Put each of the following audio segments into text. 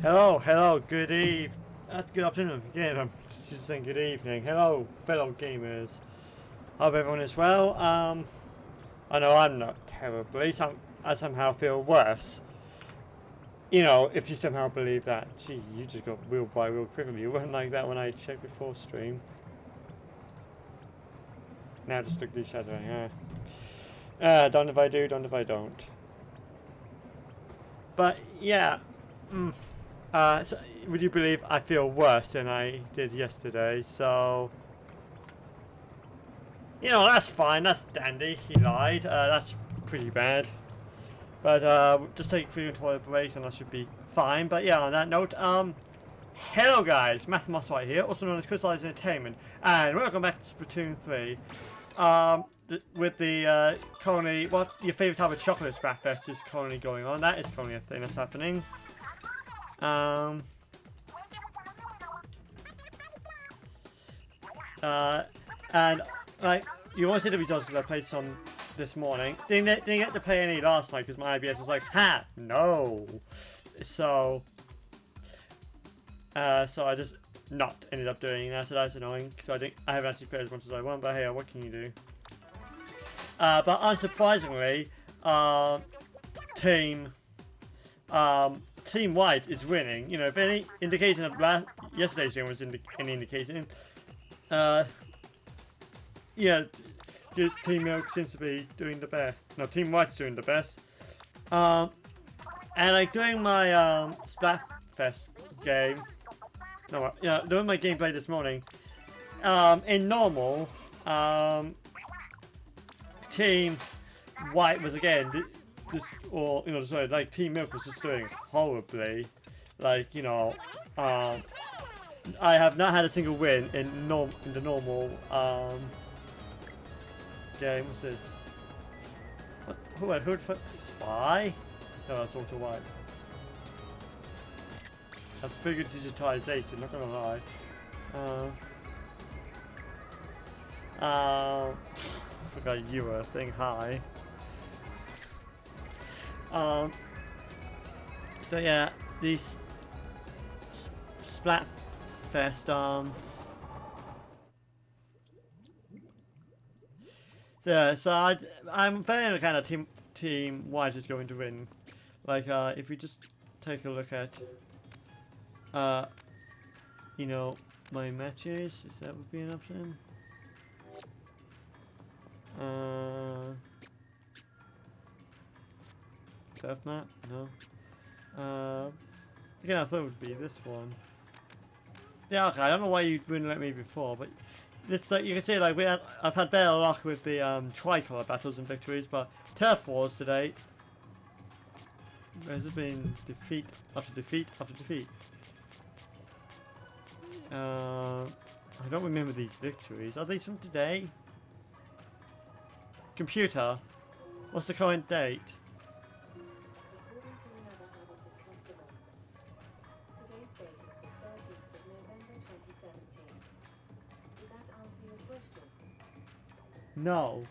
Hello, good afternoon. Again, I'm just saying good evening. Hello, fellow gamers. Hope everyone is well. I know I'm not terribly. I somehow feel worse. You know, if you somehow believe that. Gee, you just got real by real quickly. You weren't like that when I checked before stream. Now just strictly shadowing. Don't if I do, don't if I don't. But yeah. So, would you believe I feel worse than I did yesterday? So, you know, that's fine. That's dandy. He lied. That's pretty bad. But just take 3 toilet breaks and I should be fine. But yeah, on that note, hello guys, Musselwhite here, also known as Crystallized Entertainment, and welcome back to Splatoon 3. With the currently, what your favorite type of chocolate SplatFest is currently going on. That is currently a thing that's happening. And like you want to see the results because I played some this morning. Didn't get to play any last night because my IBS was like, ha, no. So I just not ended up doing that. So that's annoying. So I haven't actually played as much as I want. But hey, what can you do? But unsurprisingly, Team White is winning. You know, if any indication of yesterday's game was any indication, yeah, because Team Milk seems to be doing the best. No, Team White's doing the best. And like doing my SplatFest game. No, yeah, doing my gameplay this morning. In normal, Team White was again sorry, like Team Milk was just doing horribly. Like, you know, I have not had a single win in the normal game. What's this? Who Spy? No, that's Auto White. That's bigger digitization, not gonna lie. Forgot you were a thing high. So yeah, these SplatFest, so I'm very kind of team White is going to win. Like, if we just take a look at, you know, my matches, if that would be an option. Turf map? No. Again, I thought it would be this one. Yeah, okay. I don't know why you wouldn't let me before, but this, like, you can see, like I've had better luck with the tricolor battles and victories, but turf wars today. Has it been defeat after defeat after defeat? I don't remember these victories. Are these from today? Computer, what's the current date? Today's date is the 13th of November 2017. Did that answer your question? No.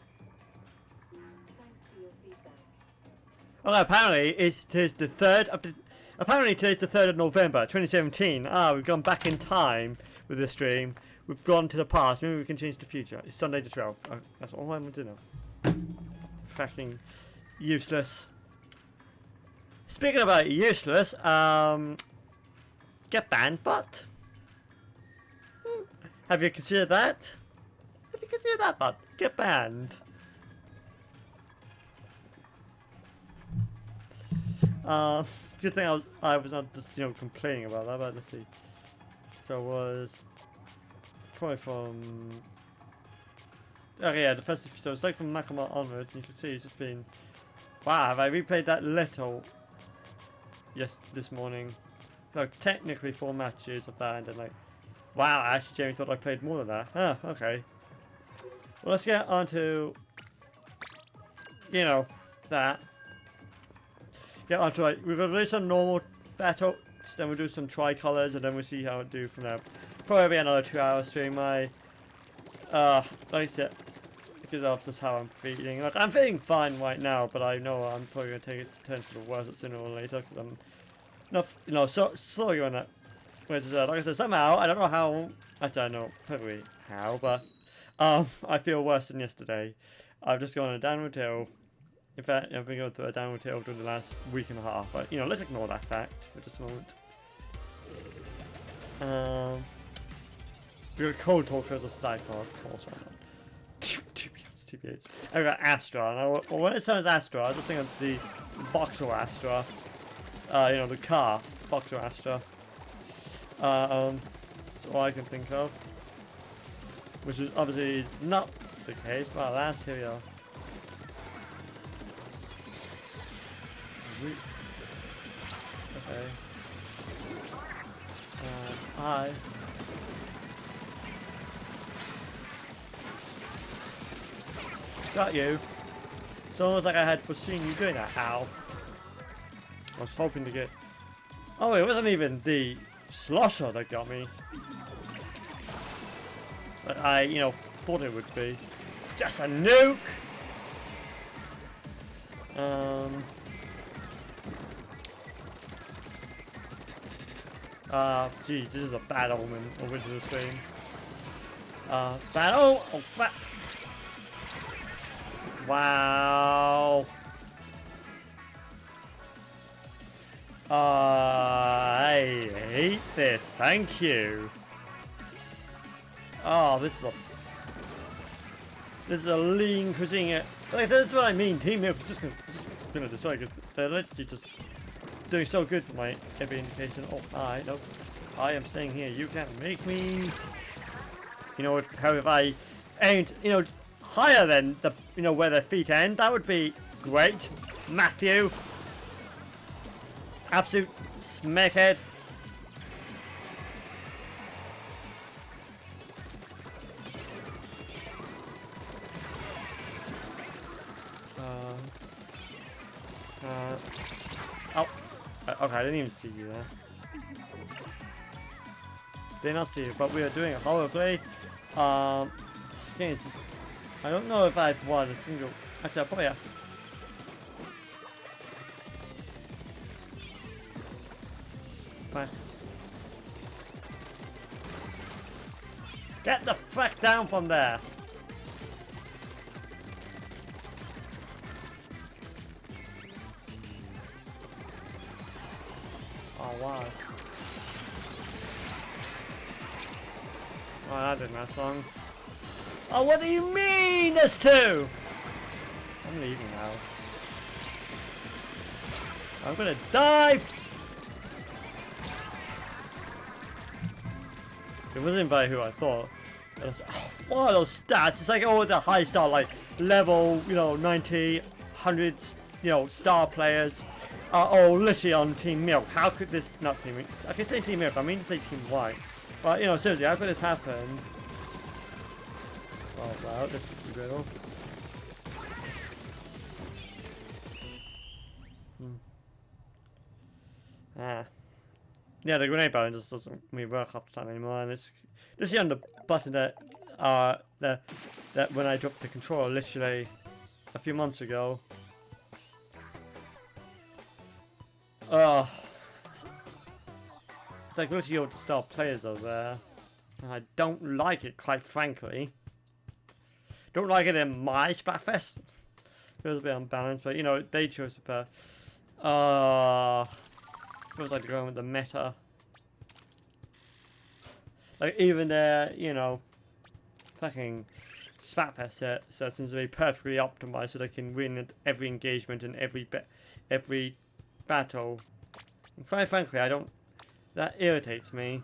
Thanks for your feedback. Well, apparently it is the 3rd of apparently today's the 3rd of November 2017. We've gone back in time with this stream. We've gone to the past. Maybe we can change the future. It's Sunday the 12th. That's all I want to know. Fucking useless. Speaking about useless, get banned, but have you considered that? Have you considered that, but get banned? Good thing I was not just, you know, complaining about that, but let's see. So it was probably from, okay, yeah, the first, so it's like from Macklemore onwards, and you can see it's just been, wow, have I replayed that little? Yes, this morning. No, technically 4 matches of that, and then like, wow, I actually genuinely thought I played more than that. Oh, okay. Well, let's get on to, you know, that. Get on to, like, we're going to do some normal battles, then we'll do some tricolors, and then we'll see how it do from there. Probably another 2-hour stream. Like I said, because of just how I'm feeling. Like, I'm feeling fine right now, but I know I'm probably going to take it turn for the worse sooner or later, because enough, you know, so slowly on that. Which is, like I said, somehow, I don't know how, I don't know perfectly how, but, I feel worse than yesterday. I've just gone on a downward hill. In fact, I've been going through a downward hill during the last week and a half, but, you know, let's ignore that fact for just a moment. We got Cold Talker as a sniper, of course, why not? TBH. I got Astra, and when it says Astra, I just think of the Boxer Astra. You know, the car, Boxer Astra. That's all I can think of. Which is obviously not the case, but alas, here we are. Okay. Hi. Got you. It's almost like I had foreseen you doing that, Al. I was hoping to get... Oh, it wasn't even the slosher that got me. But I, you know, thought it would be. Just a nuke! Geez, this is a bad omen over to the stream. Battle! Oh, fuck! Wow! I hate this. Thank you. Oh, this is a lean cuisine. Like, that's what I mean. Team Milk is just gonna decide. They're literally just doing so good for my every indication. Oh, nope. I am staying here. You can't make me. You know, how if I aimed, you know, higher than the, you know, where their feet end, that would be great. Matthew. Absolute smackhead. Oh. Okay, I didn't even see you there. Did not see you, but we are doing it horribly. It's just, I don't know if I've won a single. Actually, I probably have. Fine. Get the fuck down from there! Oh wow. Oh, that didn't last long. Oh, what do you mean there's two? I'm leaving now. I'm gonna die! It wasn't by who I thought. Was, oh, what are those stats? It's like all the high star, like level, you know, 90, 100, you know, star players are all literally on Team Milk. How could this, not Team Milk, I can say Team Milk, I mean to say Team White. But, you know, seriously, how could this happen? Oh, wow, this is brutal. Yeah, the grenade button just doesn't really work half the time anymore, and it's literally on the button that that when I dropped the controller literally a few months ago. Oh, it's like literally all the star players are there, and I don't like it, quite frankly. Don't like it in my SplatFest. Feels a bit unbalanced, but you know they chose to pair. Feels like they're going with the meta. Like even their, you know, fucking SplatFest set seems to be perfectly optimized so they can win at every engagement and every battle. And quite frankly, I don't. That irritates me.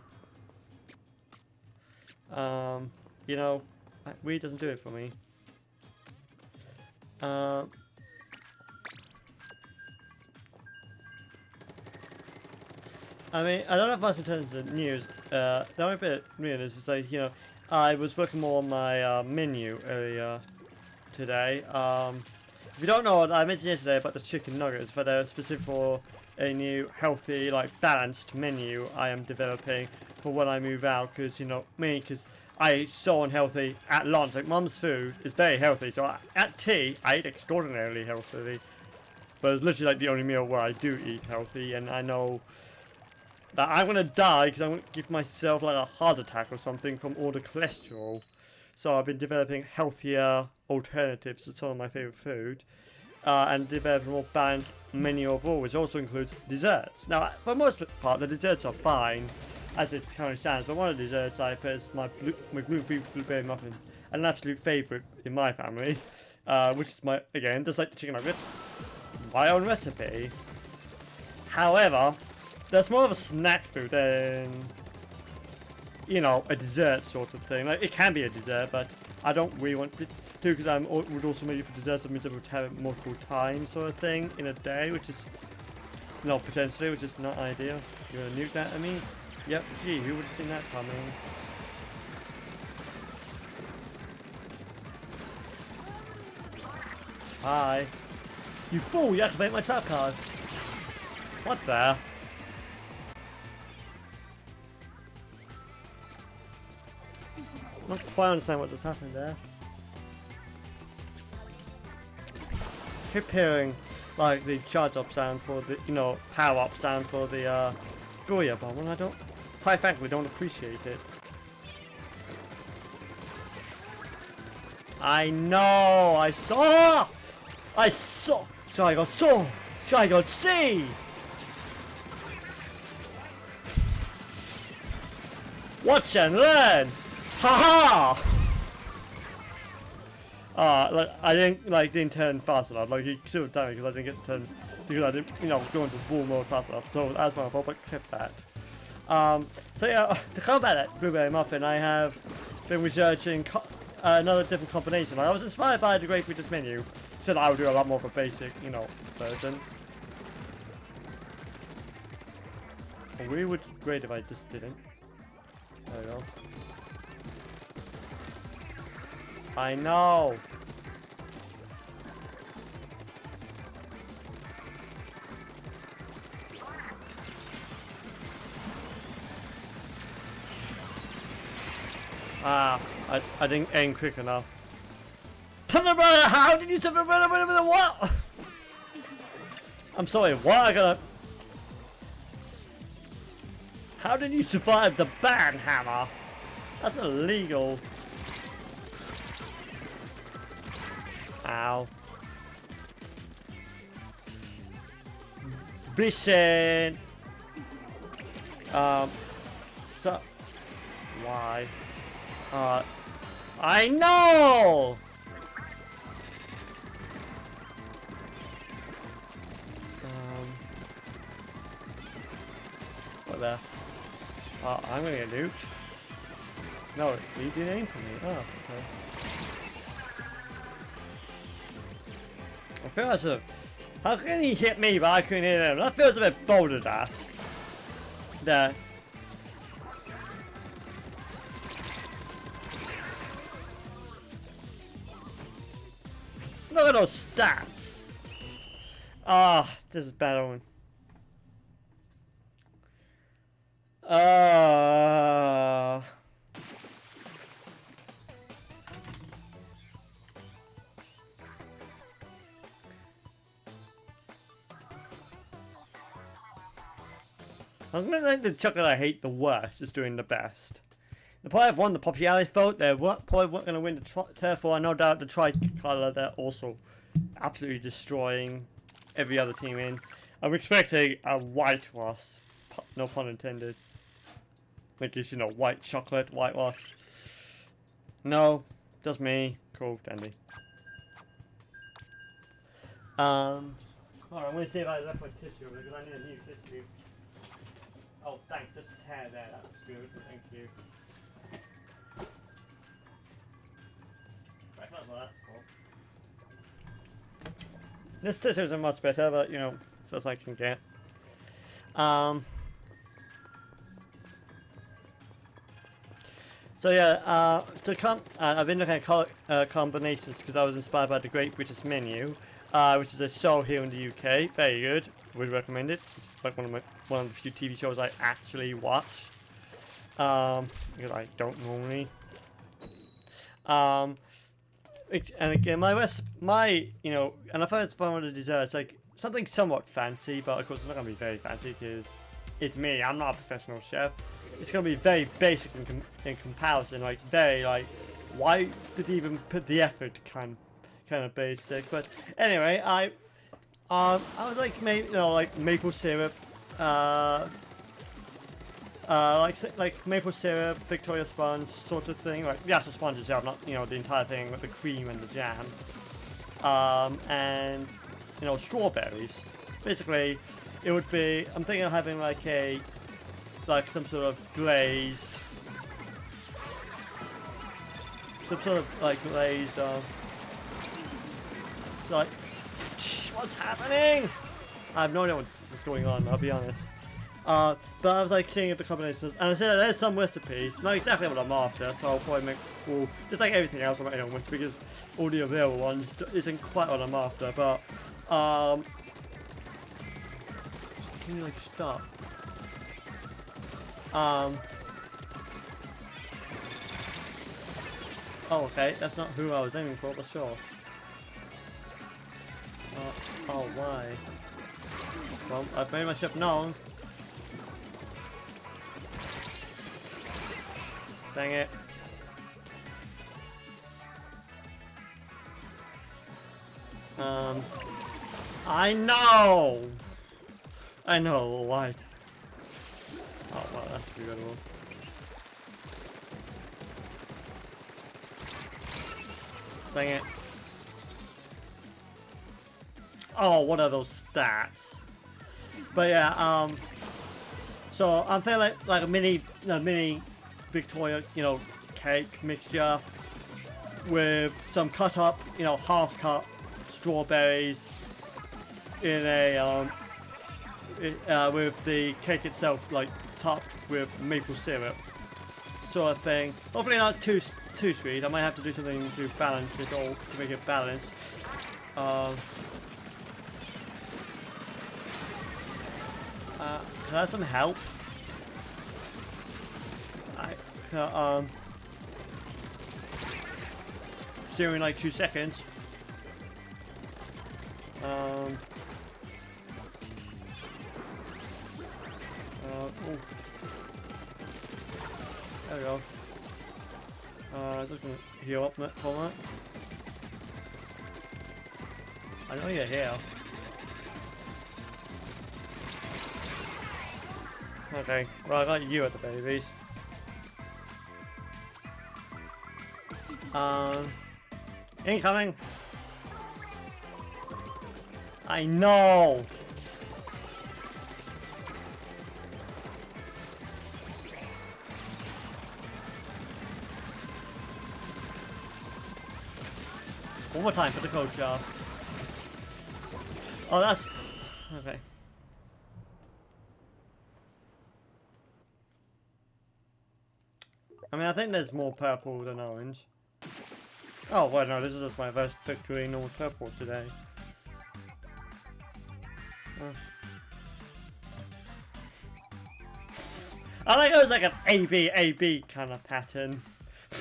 You know, that really doesn't do it for me. I mean, I don't know if much in terms of news. The only bit real is just like, you know, I was working more on my menu earlier today. If you don't know, I mentioned yesterday about the chicken nuggets, but they're specific for a new healthy, like balanced menu I am developing for when I move out. Because you know me, because I eat so unhealthy at lunch. Like mum's food is very healthy, so at tea I eat extraordinarily healthily. But it's literally like the only meal where I do eat healthy, and I know that I'm gonna die because I'm gonna give myself like a heart attack or something from all the cholesterol. So I've been developing healthier alternatives to some of my favorite food, and developing a more balanced menu overall, which also includes desserts. Now, for the most part, the desserts are fine as it currently stands, but one of the desserts I put is my gluten-free blueberry muffins, an absolute favorite in my family, which is again, just like the chicken nuggets, my own recipe. However, that's more of a snack food than, you know, a dessert sort of thing. Like, it can be a dessert, but I don't really want it to, because I would also make it for desserts. That means I would have it multiple times sort of thing in a day, which is, no, potentially, which is not ideal. You want to nuke that at me? Yep, gee, who would have seen that coming? Hi. You fool, you activate my trap card. What the? Not quite understand what just happened there. Keep hearing like the charge up sound for the, you know, power up sound for the booyah bomb, and I don't, quite frankly, don't appreciate it. I know, I saw, I got C. Watch and learn. Haha! I didn't turn fast enough. Like, he should have done it because I didn't get to turn, because I didn't, you know, go into full mode fast enough. So that's my fault, but accept that. So yeah, to combat that blueberry muffin, I have been researching another different combination. Like, I was inspired by the Great British Menu. Said I would do a lot more of a basic, you know, version. It really would be great if I just didn't. There we go. I know. Ah, I didn't aim quick enough. How did you survive the what? I'm sorry, what? I gotta. How did you survive the ban hammer? That's illegal. Ow. Vision. So. Why? I know! What the? I'm gonna get nuked. No, he didn't aim for me. Oh, okay. I feel as if, how can he hit me but I couldn't hit him? That feels a bit bouldered ass. There. Look at those stats. Ah, this is bad one. I'm gonna think the chocolate I hate the worst is doing the best. The probably have won the popularity vote. They're probably going to win the turf war. No doubt the tricolour. They're also absolutely destroying every other team in. I'm expecting a white loss. No pun intended. Like, you know, white chocolate, white loss. No, just me. Cool, dandy. Alright, I'm going to see if I left my tissue because I need a new tissue. Oh, thanks. Just a tear there. That's good. Thank you. Right, that's what that's for. This tissue isn't much better, but you know, so as I can get. So yeah, I've been looking at combinations because I was inspired by the Great British Menu, which is a show here in the UK. Very good. Would recommend it. It's like one of the few TV shows I actually watch. Because I don't normally. And again, you know, and I thought it's one of the desserts, like something somewhat fancy, but of course it's not gonna be very fancy because it's me. I'm not a professional chef. It's gonna be very basic in comparison. Like very like, why did he even put the effort? Kind of basic. But anyway, I was like like maple syrup, like maple syrup, Victoria sponge sort of thing. Like the actual sponge itself, not the entire thing with the cream and the jam. And strawberries. Basically, it would be. I'm thinking of having like some sort of glazed, So like, what's happening? I have no idea what's going on. I'll be honest. But I was like seeing the combinations, and I said there's some recipes, not exactly what I'm after, so I'll probably make just like everything else I'm making with, because all the available ones isn't quite what I'm after. But can you like stop? Oh, okay, that's not who I was aiming for, but sure. Oh, why? Well, I've made myself known. Dang it. I know! Why? Oh, wow, that's a good one. Dang it. Oh, what are those stats? But yeah, so I'm feeling like a mini Victoria, cake mixture with some cut up, half cut strawberries in a with the cake itself like topped with maple syrup sort of thing. Hopefully not too sweet. I might have to do something to balance it all, to make it balanced. Can I have some help? See you in like 2 seconds. There we go. Just gonna heal up for that. I know you're here. Okay, well I got you at the babies. Incoming! I know! One more time for the code jar. Oh, that's... okay. I mean, I think there's more purple than orange. Oh, well, no, this is just my first victory in all purple today. I like it was like an A-B kind of pattern.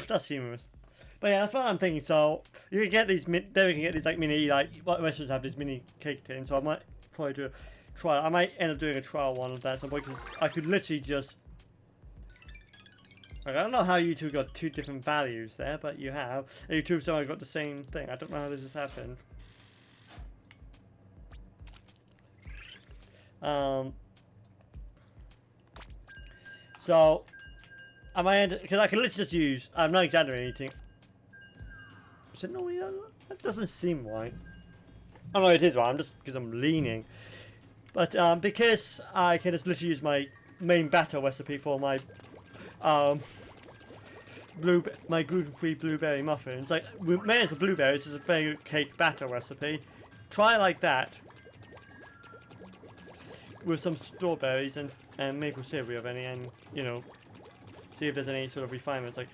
That's humorous. But yeah, that's what I'm thinking. So, you can get these, then we can get these like mini, like, what restaurants have these mini cake tins. So I might probably do a trial. I might end up doing a trial one of that at some point, because I could literally just... I don't know how you two got two different values there, but you have. And you two somehow got the same thing. I don't know how this has happened. So, I might end, because I can literally just use, I'm not exaggerating. Is it no, that doesn't seem right. Oh no, it is right, I'm just, because I'm leaning. But because I can just literally use my main batter recipe for my my gluten-free blueberry muffins. Like, made into blueberries is a very good cake batter recipe. Try it like that. With some strawberries and maple syrup of any, and, see if there's any sort of refinements. Like,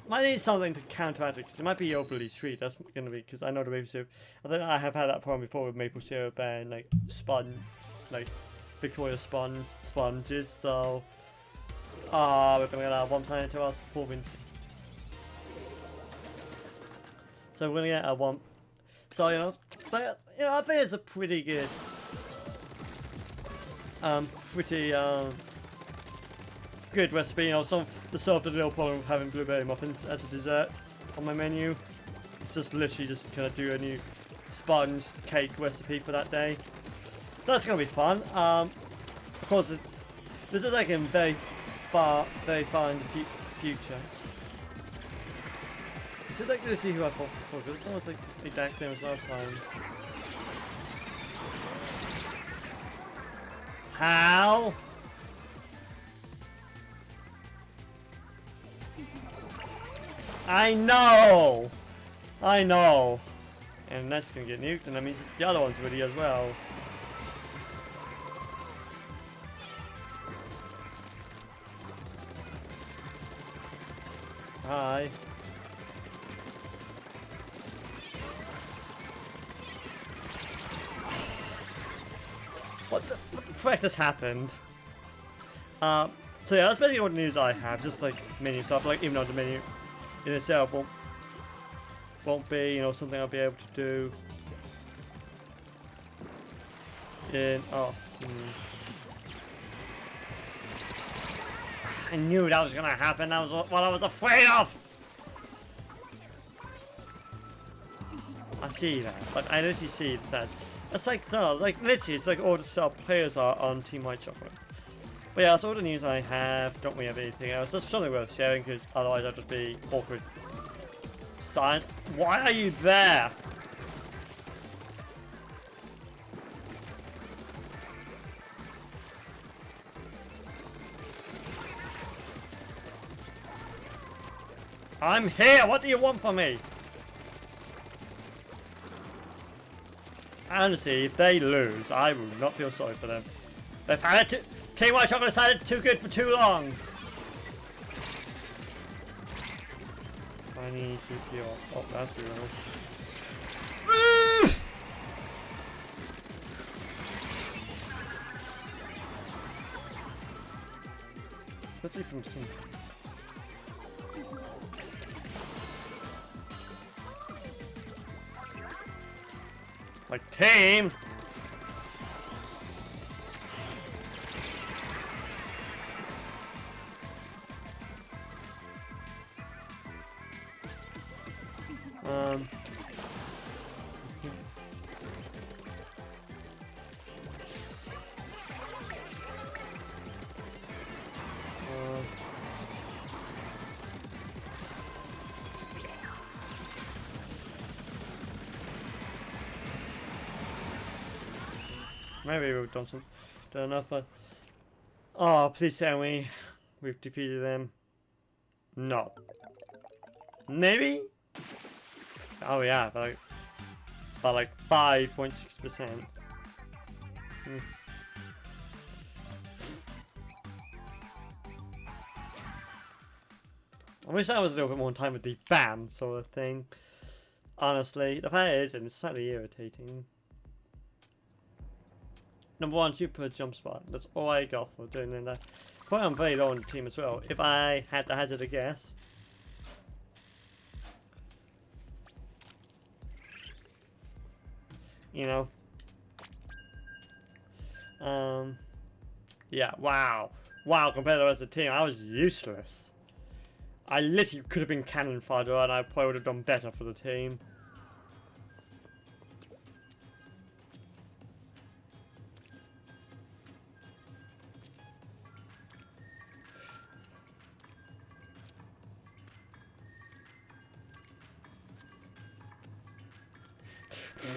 might need something to counteract it, because it might be overly sweet. That's going to be, because I know the maple syrup. I think I have had that problem before with maple syrup and, like, Victoria sponges, so... we're gonna get our one sign into our province. So we're gonna get a one. So I think it's a pretty good pretty good recipe. You know, to solve the little problem of having blueberry muffins as a dessert on my menu. It's just literally just gonna do a new sponge cake recipe for that day. That's gonna be fun. Of course, this is like in very far in the future. Is it like, let's see who I fought before, because it's almost like the exact same as last time. How? I know! I know! And that's gonna get nuked, and that means the other one's ready as well. Hi. What the frick just happened? So yeah, that's basically what news I have. Just like menu stuff. Like even though the menu in itself won't be, you know, something I'll be able to do. I knew that was gonna happen. That was what I was afraid of. I see that, but I literally see that. It's like, no, like literally, it's like all the sub players are on Team White Chocolate. But yeah, that's all the news I have. Don't we have anything else? That's something worth sharing, because otherwise I'd just be awkward. Science, why are you there? I'm here. What do you want from me? Honestly, if they lose, I will not feel sorry for them. They've had it. Team White Chocolate's had it too good for too long. I need to feel. Oh, that's real. Let's see from the team. Like team. Maybe we've done enough, but oh, please tell me we've defeated them. No. Maybe? Oh yeah, by like 5.6%. I wish I was a little bit more on time with the BAM sort of thing. Honestly, the fact is, and it's slightly irritating. Number 1, super jump spot. That's all I got for doing that. Quite I'm very low on the team as well. If I had to hazard a guess. You know. Yeah, wow. Wow, compared to the rest of the team, I was useless. I literally could have been cannon fodder and I probably would have done better for the team.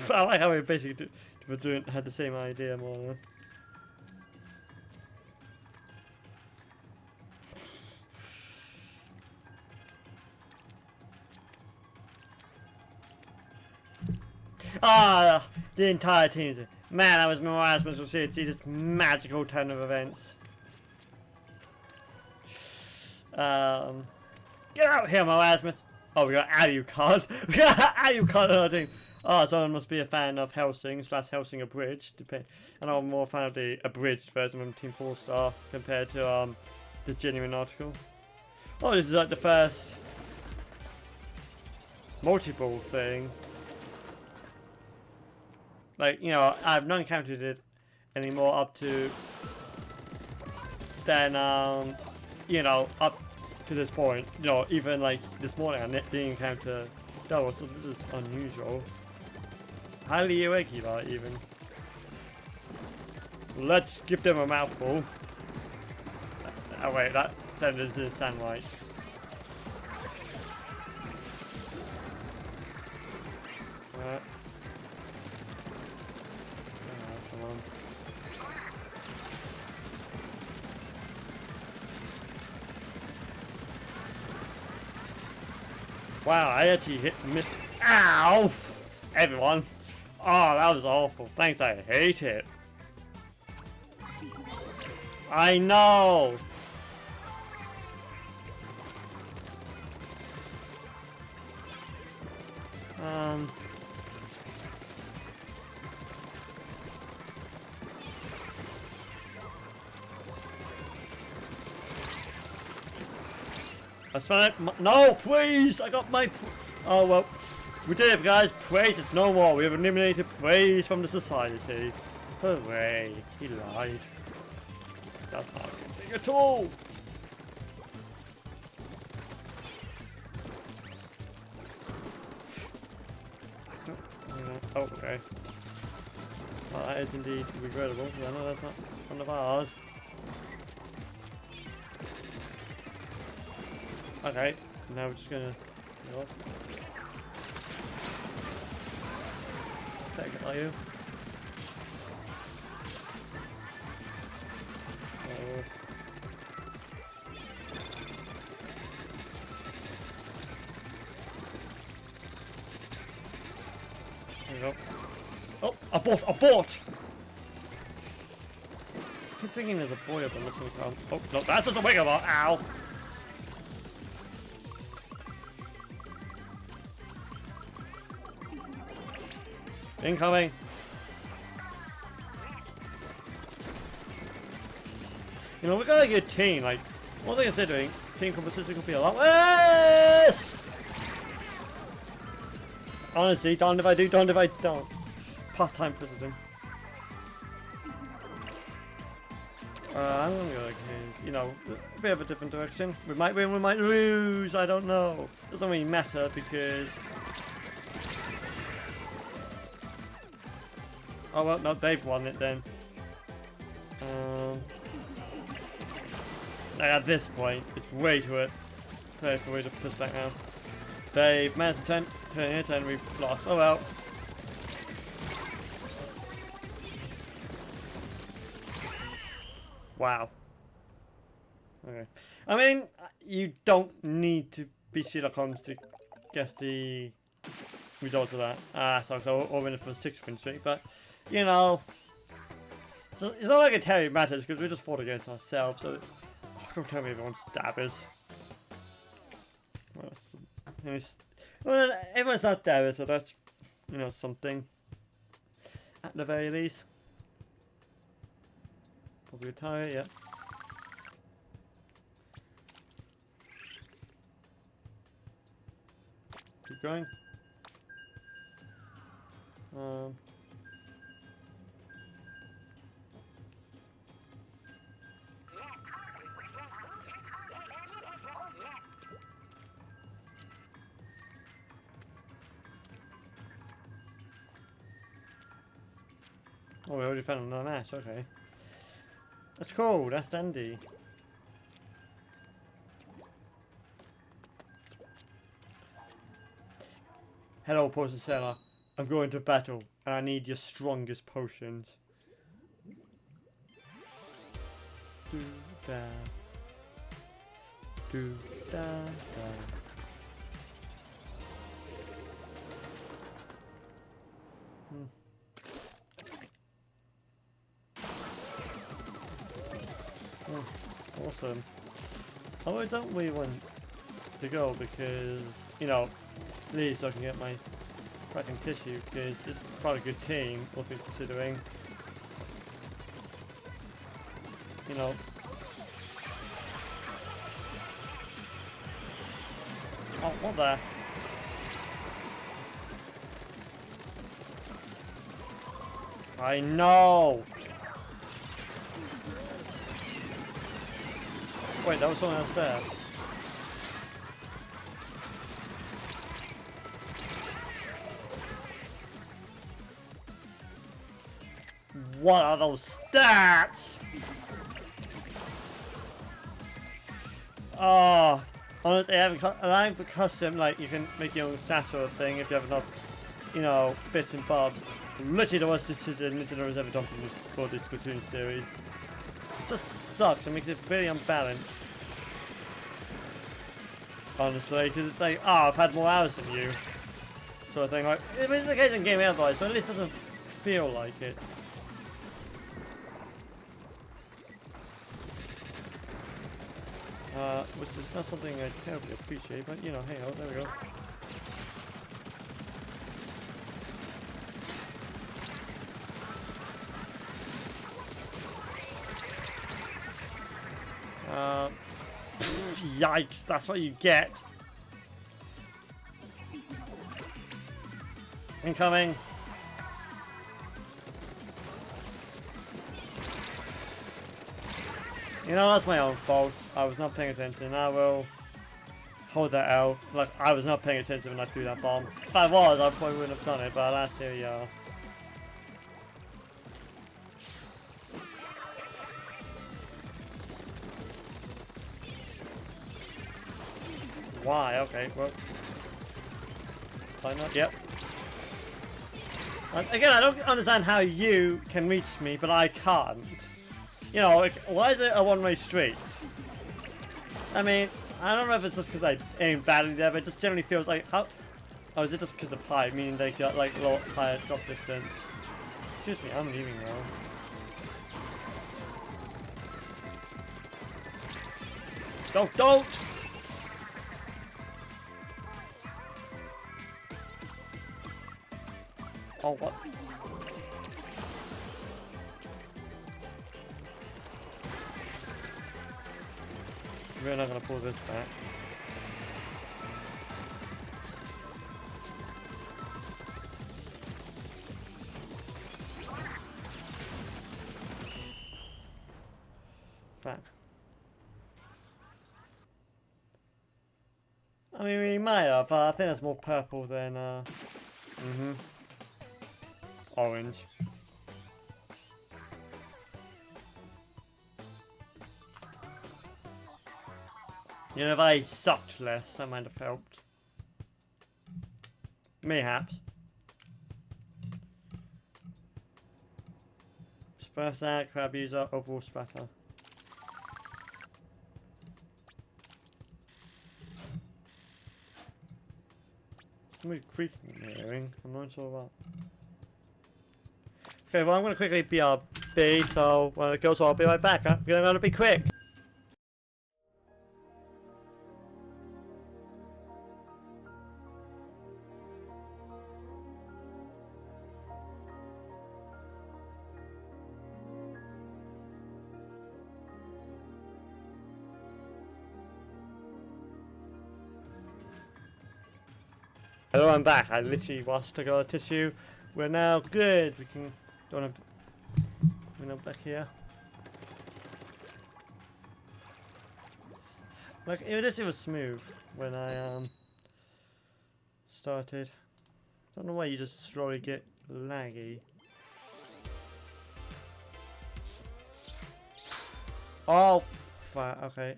I like how we basically had the same idea more or less. Ah, the entire team's man. I was Erasmus will see this magical turn of events. Get out here, Erasmus. Oh, we got Alucard. We got Alucard on our team. Oh, someone must be a fan of Helsing / Helsing Abridged. And I'm more a fan of the abridged version of Team 4-Star compared to the genuine article. Oh, this is like the first multi-ball thing. Like, you know, I've not encountered it anymore up to than you know, up to this point. You know, even like this morning I didn't encounter doubles, so this is unusual. Highly irregular even. Let's give them a mouthful. Oh wait, that sounded as sunlight. Alright. Oh, come on. Wow, I actually missed. Ow! Everyone. Oh, that was awful. Thanks, I hate it. I know! I spent it. No, please! I got my. Oh well, we did it, guys. Praise is no more. We have eliminated praise from the society. Hooray! He lied. That's not a good thing at all. Oh, okay. Well, that is indeed regrettable, because I know that's not one of ours. Okay, now we're just gonna go off. Take it, are you? There we go. Oh, abort! I keep thinking there's a boy up on this one. Oh, no, that's just a wiggle ball. Ow! Incoming! You know, we got a good team. Like, what are they considering? Team competition could be a lot worse! Honestly, darned if I do, darned if I don't. Part-time president. I'm gonna go like, you know, a bit of a different direction. We might win, we might lose, I don't know. Doesn't really matter because... Oh well, no, they've won it then. At this point, it's way too early for me to push back now. They've managed to turn it and we've lost. Oh well. Wow. Okay. I mean, you don't need to be Sherlock Holmes to guess the results of that. So we're winning for the 6th win streak, but you know, so it's not like it terribly matters because we just fought against ourselves. So don't tell me everyone's dabbers. Well, everyone's not dabbers, so that's, you know, something at the very least. Probably retire, yeah. Keep going. Oh, we already found another match, okay. That's cool, that's dandy. Hello, potion seller. I'm going to battle, and I need your strongest potions. Do da. Do da da. Oh, awesome. Oh, I don't really want to go because, you know, at least I can get my cracking tissue because this is quite a good team, all things considering. You know. Oh, what the? I know! Wait, that was someone else there. What are those stats? Oh, honestly, allowing for custom, like you can make your own stat sort of thing if you have enough, you know, bits and bobs. Literally the worst decision Nintendo has ever done for this Splatoon series. It just sucks. It makes it very unbalanced. Honestly, because it's like, oh, I've had more hours than you, sort of thing. Like, it's the case in game otherwise, but at least it doesn't feel like it. Which is not something I terribly appreciate, but you know, hey, oh, there we go. Yikes, that's what you get. Incoming. You know, that's my own fault. I was not paying attention. I will hold that out. Like, I was not paying attention when I threw that bomb. If I was, I probably wouldn't have done it, but alas, here we are. Why? Okay, well. Why not? Yep. Again, I don't understand how you can reach me, but I can't. You know, like, why is it a one-way street? I mean, I don't know if it's just because I aim badly there, but it just generally feels like, how... Oh, is it just because of height, meaning they got, like, a lot higher drop distance? Excuse me, I'm leaving now. Don't! Oh, what? We're not gonna pull this back. Fuck. I mean, we might have, but I think that's more purple than, orange. You know, if I sucked less, that might have helped. Mayhaps. Splatter, crab user, overall splatter. Something creaking in the hearing. I'm not sure what. Okay, well, I'm going to quickly BRB, so when it goes, I'll be right back. I'm going to be quick. Hello, I'm back. I literally took out a tissue. We're now good. We can don't have to, we're now back here. Like it was smooth when I started. Don't know why you just slowly get laggy. Oh, fine. Okay.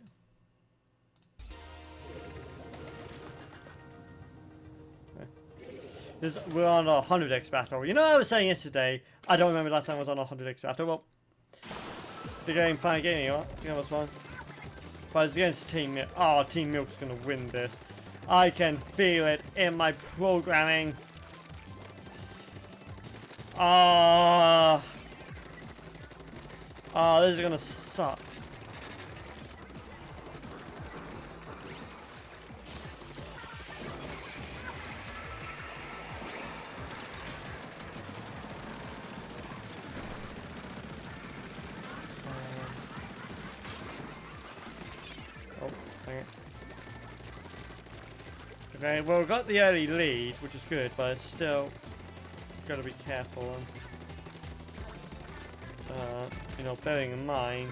We're on a 100x battle. You know what I was saying yesterday? I don't remember last time I was on a 100x battle. Well, the game, fine game, you know what's wrong? But it's against Team Milk. Oh, Team Milk's gonna win this. I can feel it in my programming. Oh, this is gonna suck. Okay, well, we've got the early lead, which is good, but it's still got to be careful. You know, bearing in mind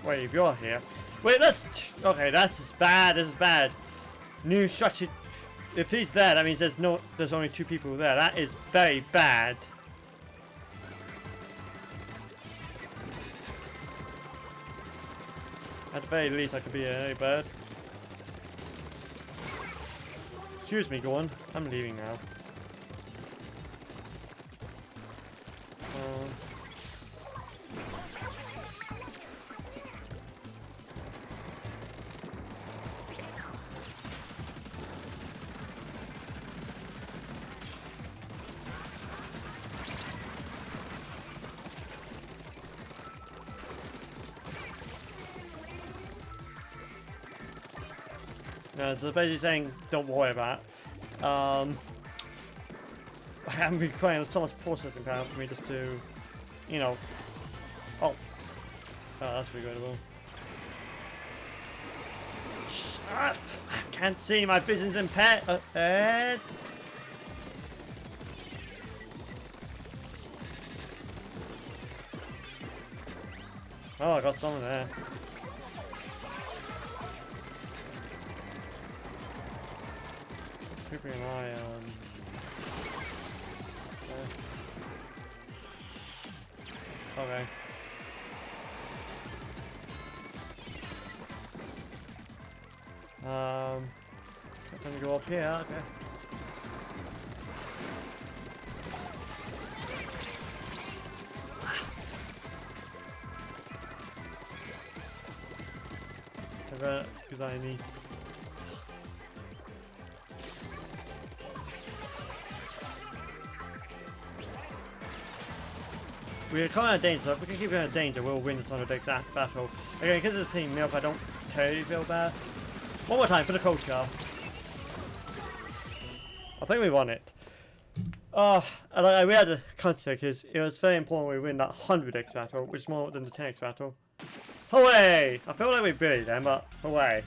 Wait, if you're here. Wait, let's. Okay, that's bad. This is bad. New structure. If he's there, that means there's only 2 people there. That is very bad. At the very least, I could be an early bird. Excuse me, go on. I'm leaving now. So basically saying, don't worry about it. I haven't been playing so much processing power for me just to, you know. Oh, that's regrettable. I can't see, my vision's impaired. Oh, I got someone there. Keeping an eye on. Okay. Let me go up here. Okay. Because I need. We're kind of in danger, so if we can keep it in danger, we'll win this on the next battle. Okay, because of the team milk, I don't totally feel bad. One more time for the culture. I think we won it. Oh, and we had to consider because it was very important we win that 100x battle, which is more than the 10x battle. Hooray! I feel like we beat them, but hooray.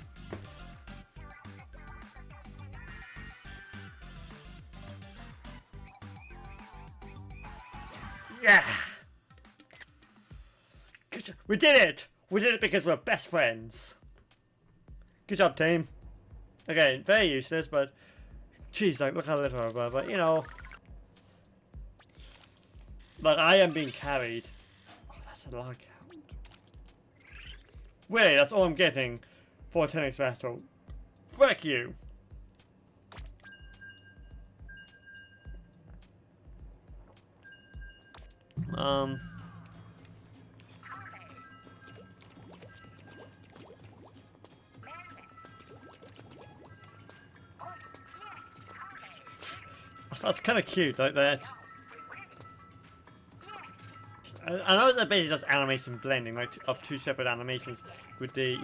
Yeah! We did it! We did it because we're best friends. Good job, team. Okay, very useless, but jeez, like look how little of her, but you know, like I am being carried. Oh, that's a log count. Wait, that's all I'm getting for a 10x battle. Frick you. That's kind of cute, like that. I know they're basically just animation blending, like of 2 separate animations, with the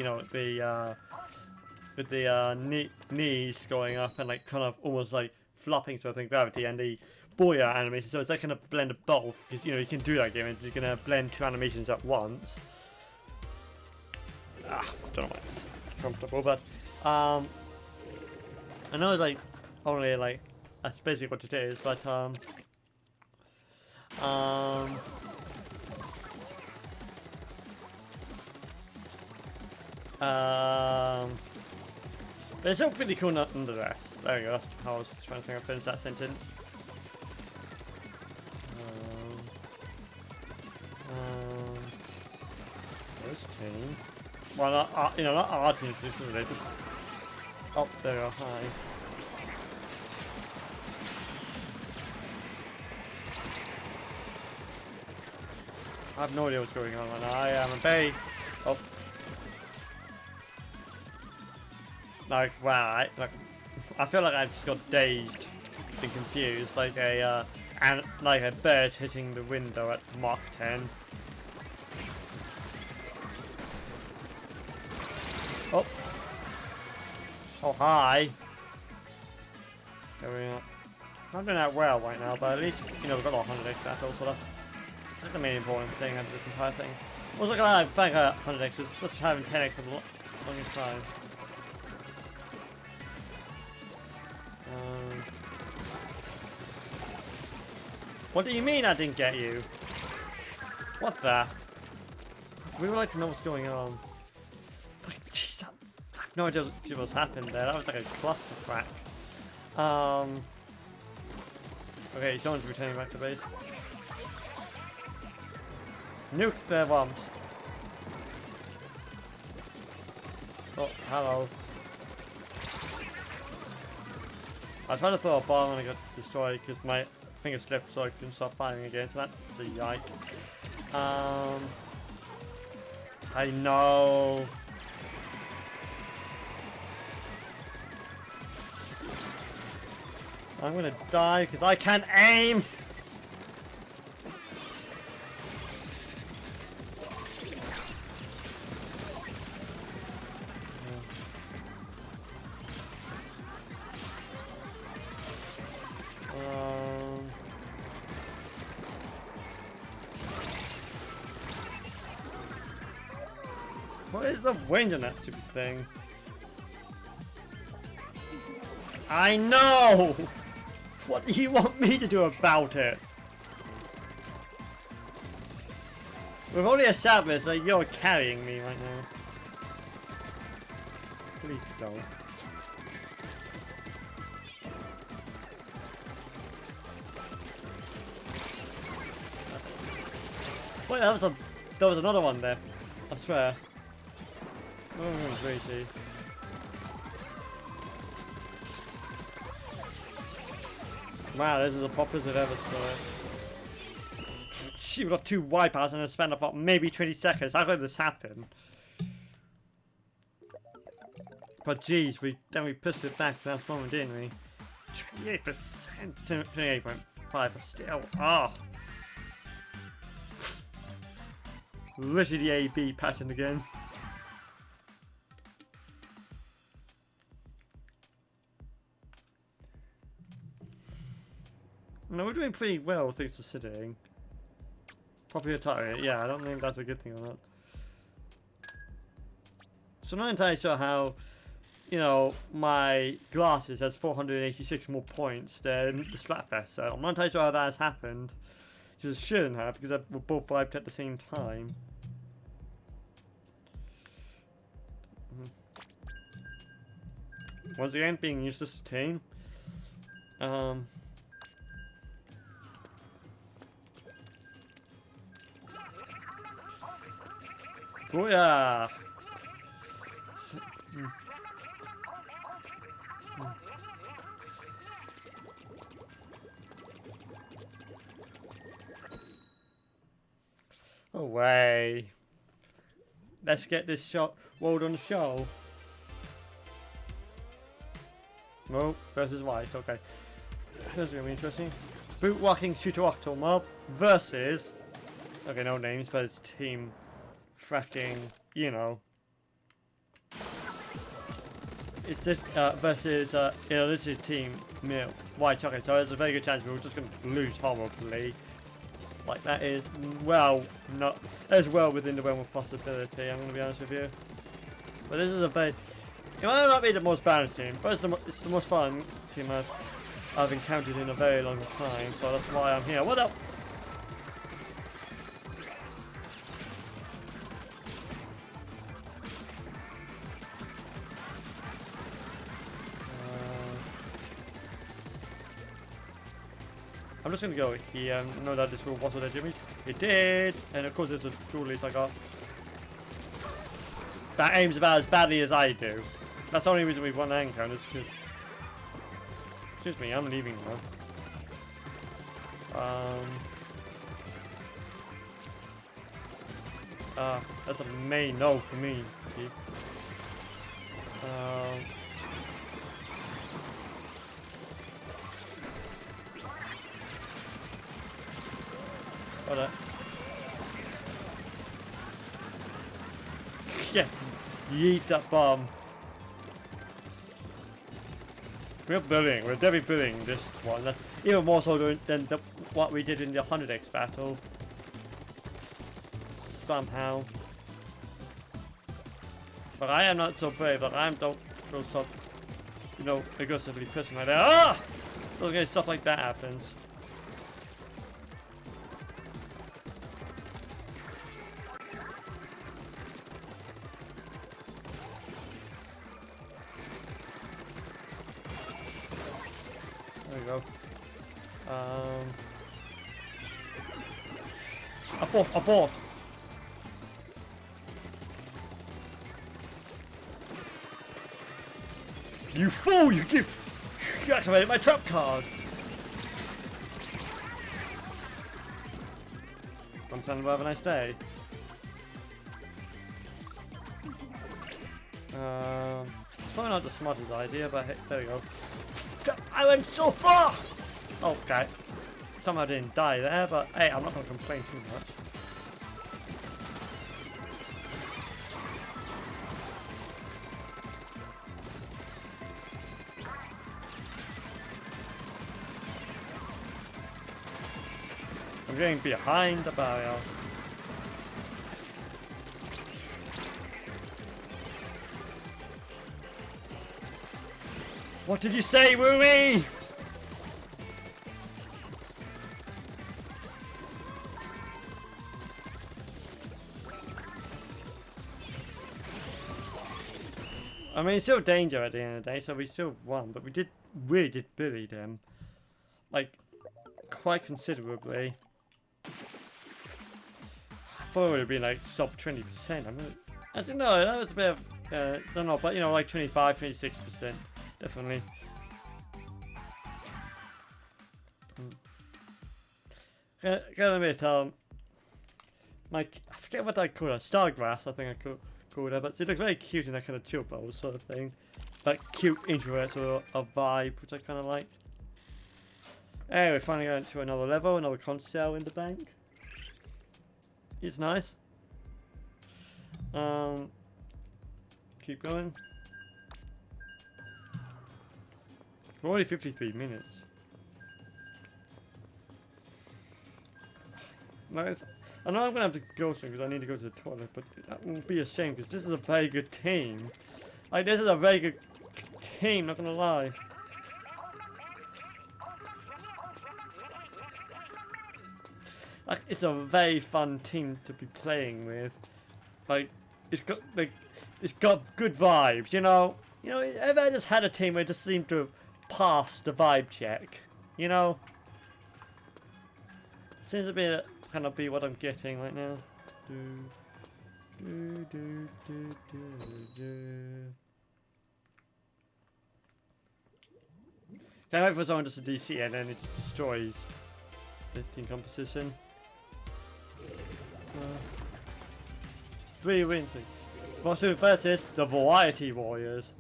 knees going up and like kind of almost like flopping sort of thing, gravity, and the booyah animation. So it's like kind of blend of both, because you can do that game. You're gonna blend 2 animations at once. Don't know why it's comfortable, but I know it's like only like. That's basically what it is, but but it's still pretty cool nonetheless. There you go, that's how I was trying to think I finished that sentence. This team. Well, not our team, this is it. Oh, there you go, hi. I have no idea what's going on right now. I am a very... Oh. Like, wow, I feel like I've just got dazed and confused, like a bird hitting the window at Mach 10. Oh. Oh, hi. There we are. I'm not doing that well right now, but at least, we've got a 100x battle, so that's the main important thing of this entire thing. Also, look at that, back at 100x, it's just having 10x of the longest time. What do you mean I didn't get you? What the? We would like to know what's going on. Like, jeez, I have no idea what's happened there. That was like a clustercrack. Okay, someone's returning back to base. Nuke their bombs. Oh, hello. I tried to throw a bomb and I got destroyed because my finger slipped, so I couldn't stop firing again. So that's a yike. I know. I'm gonna die because I can't aim. What is the wind in that stupid thing? I know! What do you want me to do about it? We've already established that you're carrying me right now. Please don't. Wait, there was another one there. I swear. Oh, crazy. Wow, this is the poppiest I've ever saw it. We've got 2 wipeouts in a span of what, maybe 20 seconds. How could this happen? But geez, we pushed it back last moment, didn't we? 28%, 28.5, but still, oh. Literally the A-B pattern again. No, we're doing pretty well thanks to sitting. Popular target, yeah, I don't think that's a good thing or not. So I'm not entirely sure how, you know, my glasses has 486 more points than the SplatFest, so I'm not entirely sure how that has happened. Because it shouldn't have, because we're both vibed at the same time. Once again, being useless team. Oh yeah. Away. Let's get this shot rolled on the show. Mob versus White, okay. That's gonna be interesting. Boot walking shooter octo mob versus, okay, no names, but it's team fracking, you know. It's this versus this is team Mill White chocolate, so there's a very good chance we're just gonna lose horribly. Like that is not as well within the realm of possibility, I'm gonna be honest with you. But this is a very, it might not be the most balanced team, but it's the most fun team I've encountered in a very long time, so that's why I'm here. What up? I'm just gonna go here. Know that this will wassle their Jimmy. It did, and of course there's a jewelry I got. That aims about as badly as I do. That's the only reason we've won the encounter, is because. Excuse me, I'm leaving now. That's a main no for me. Hold on. Yes! Yeet that bomb. We're definitely building this one. That's even more so than what we did in the 100x battle. Somehow. But I am not so brave, but I don't go so, you know, aggressively pissing like that. Ah! So stuff like that happens. we go. Abort! You fool! You activated my trap card! I'm saying we'll have a nice day. It's probably not the smartest idea, but hey, there we go. I went so far! Okay. Somehow I didn't die there, but hey, I'm not going to complain too much. I'm getting behind the barrier. What did you say, Woomy? I mean, it's still danger at the end of the day, so we still won, but we really did bully them. Like, quite considerably. I thought it would have been like sub 20%. I don't know, that was a bit of, I don't know, but you know, like 25, 26%. Definitely. Gotta admit, I forget what I call it, Stargrass, I think I called it, but it looks very cute in that kind of chill bowl sort of thing. Like cute introvert or a vibe, which I kind of like. Anyway, finally going to another level, another conch shell in the bank. It's nice. Keep going. We're already 53 minutes. No, I know I'm gonna have to go soon because I need to go to the toilet, but that won't be a shame because this is a very good team. Like, this is a very good team, not gonna lie. Like, it's a very fun team to be playing with. Like, it's got good vibes, you know. You know, have I just had a team where it just seemed to pass the vibe check, you know? Seems to be kind of be what I'm getting right now. Can I wait for someone just to DC and then it just destroys the team composition? 3 wins. Musselwhite versus the Variety Warriors.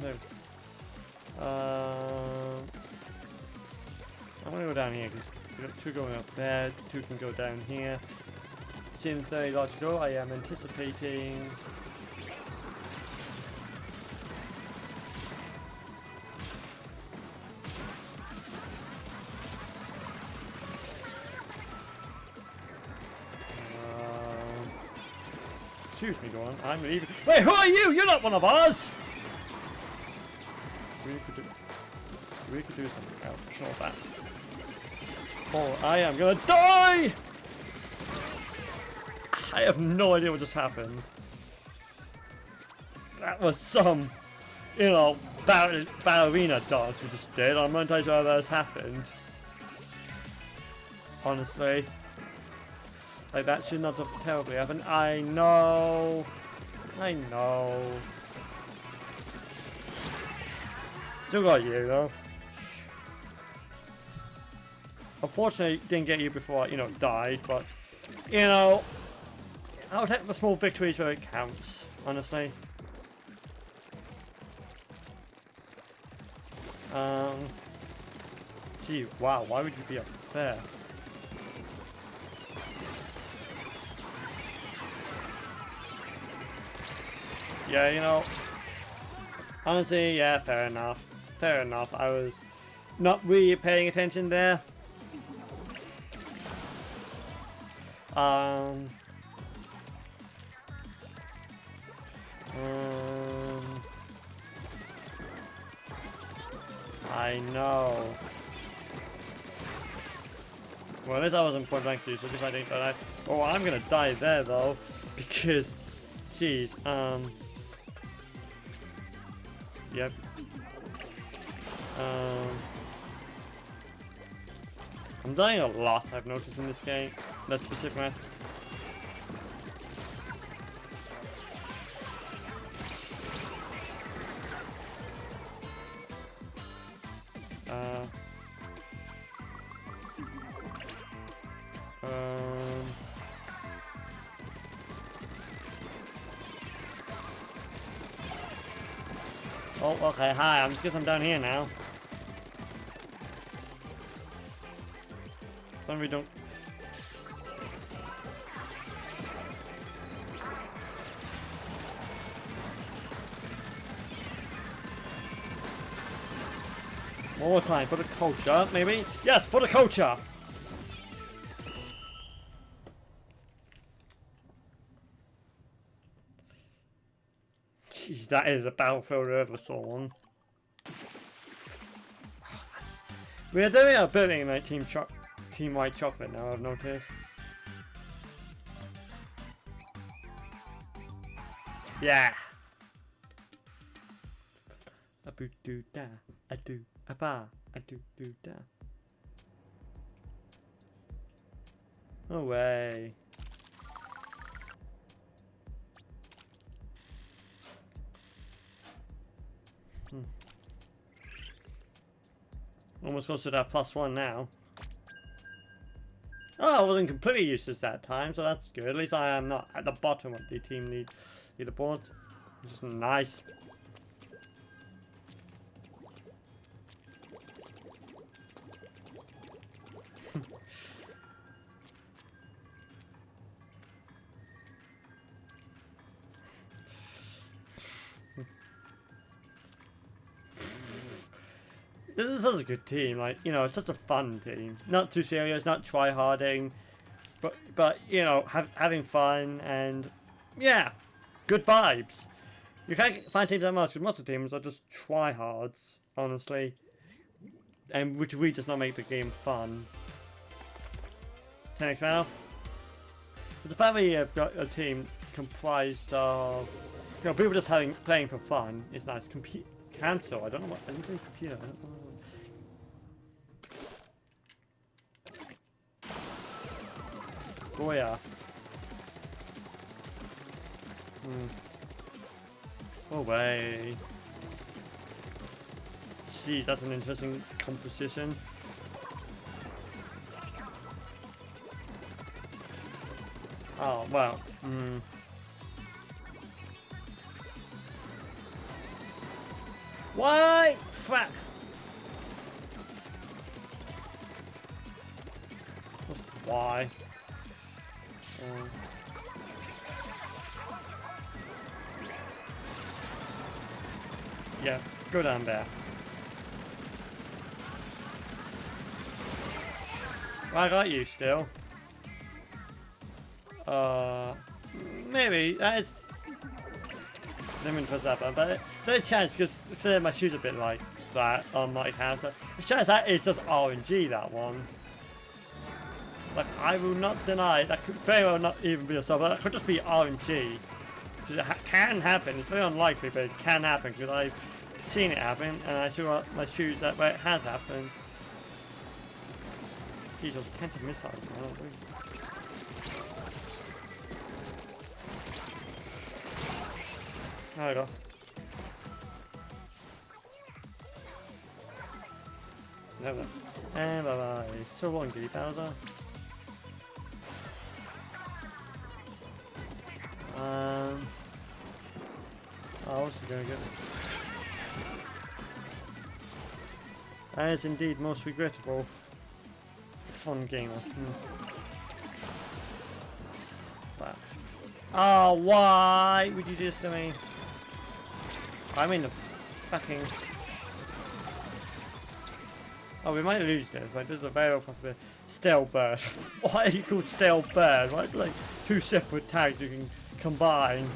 No. I'm gonna go down here because we've got 2 going up there, 2 can go down here. Seems very logical. I am anticipating. Excuse me, go on. I'm leaving. Wait, who are you? You're not one of us! We could do something else. Sure that. Oh, I am gonna die! I have no idea what just happened. That was some, you know, ballerina dance we just did. I'm not entirely sure how that has happened. Honestly. Like, that should not have terribly happened. I know. I know. Still got you, though. Unfortunately, didn't get you before I, you know, died, but, you know, I'll take the small victories where it counts, honestly. Gee, wow, why would you be up there? Yeah, you know, honestly, yeah, fair enough. Fair enough. I was not really paying attention there. I know. Well, at least I wasn't point blank useless if I didn't die. Oh, I'm gonna die there though, because, jeez, yep. I'm dying a lot, I've noticed in this game. That specific match. Oh, okay, hi, I guess I'm down here now. Then we don't... One more time, for the culture, maybe? Yes, for the culture! Jeez, that is a battlefield I ever saw one. We are doing our building like Team White Chocolate now, I've noticed. Yeah! A boo doo da, a do, a ba, a do do da. No way. Almost close to that +1 now. Oh, I wasn't completely useless that time, so that's good. At least I am not at the bottom of the team leaderboard. Which is nice. This is such a good team, like, you know, it's such a fun team. Not too serious, not try-harding, but you know, having fun and, yeah, good vibes. You can't find teams that much, because most of the teams are just try-hards, honestly. And which we just not make the game fun. Next round. But the fact that you've got a team comprised of, you know, people just playing for fun is nice. Cancel, I don't know what, I didn't say computer, I don't know. Oh yeah. Oh way. Jeez, that's an interesting composition. Oh, well. Why? Fuck. Why? Yeah, go down there. I got you still. Maybe that is. Let me press that button, but there's a chance because my shoes a bit like that on my counter. The chance that is just RNG, that one. Like, I will not deny that could very well not even be a sub, but that could just be RNG. Because it can happen. It's very unlikely, but it can happen because I've seen it happen, and I saw my shoes that way it has happened. Jeez, those canted missiles, man. There we go. Never. And bye bye. So long, Giddy Bowser. Oh, what's he gonna get? That is indeed most regrettable. Fun gamer. But, oh, why would you do this to me? I mean the fucking. Oh, we might lose this. Like, there's a very real possibility. Stale bird. Why are you called stale bird? Why is it like two separate tags you can combine?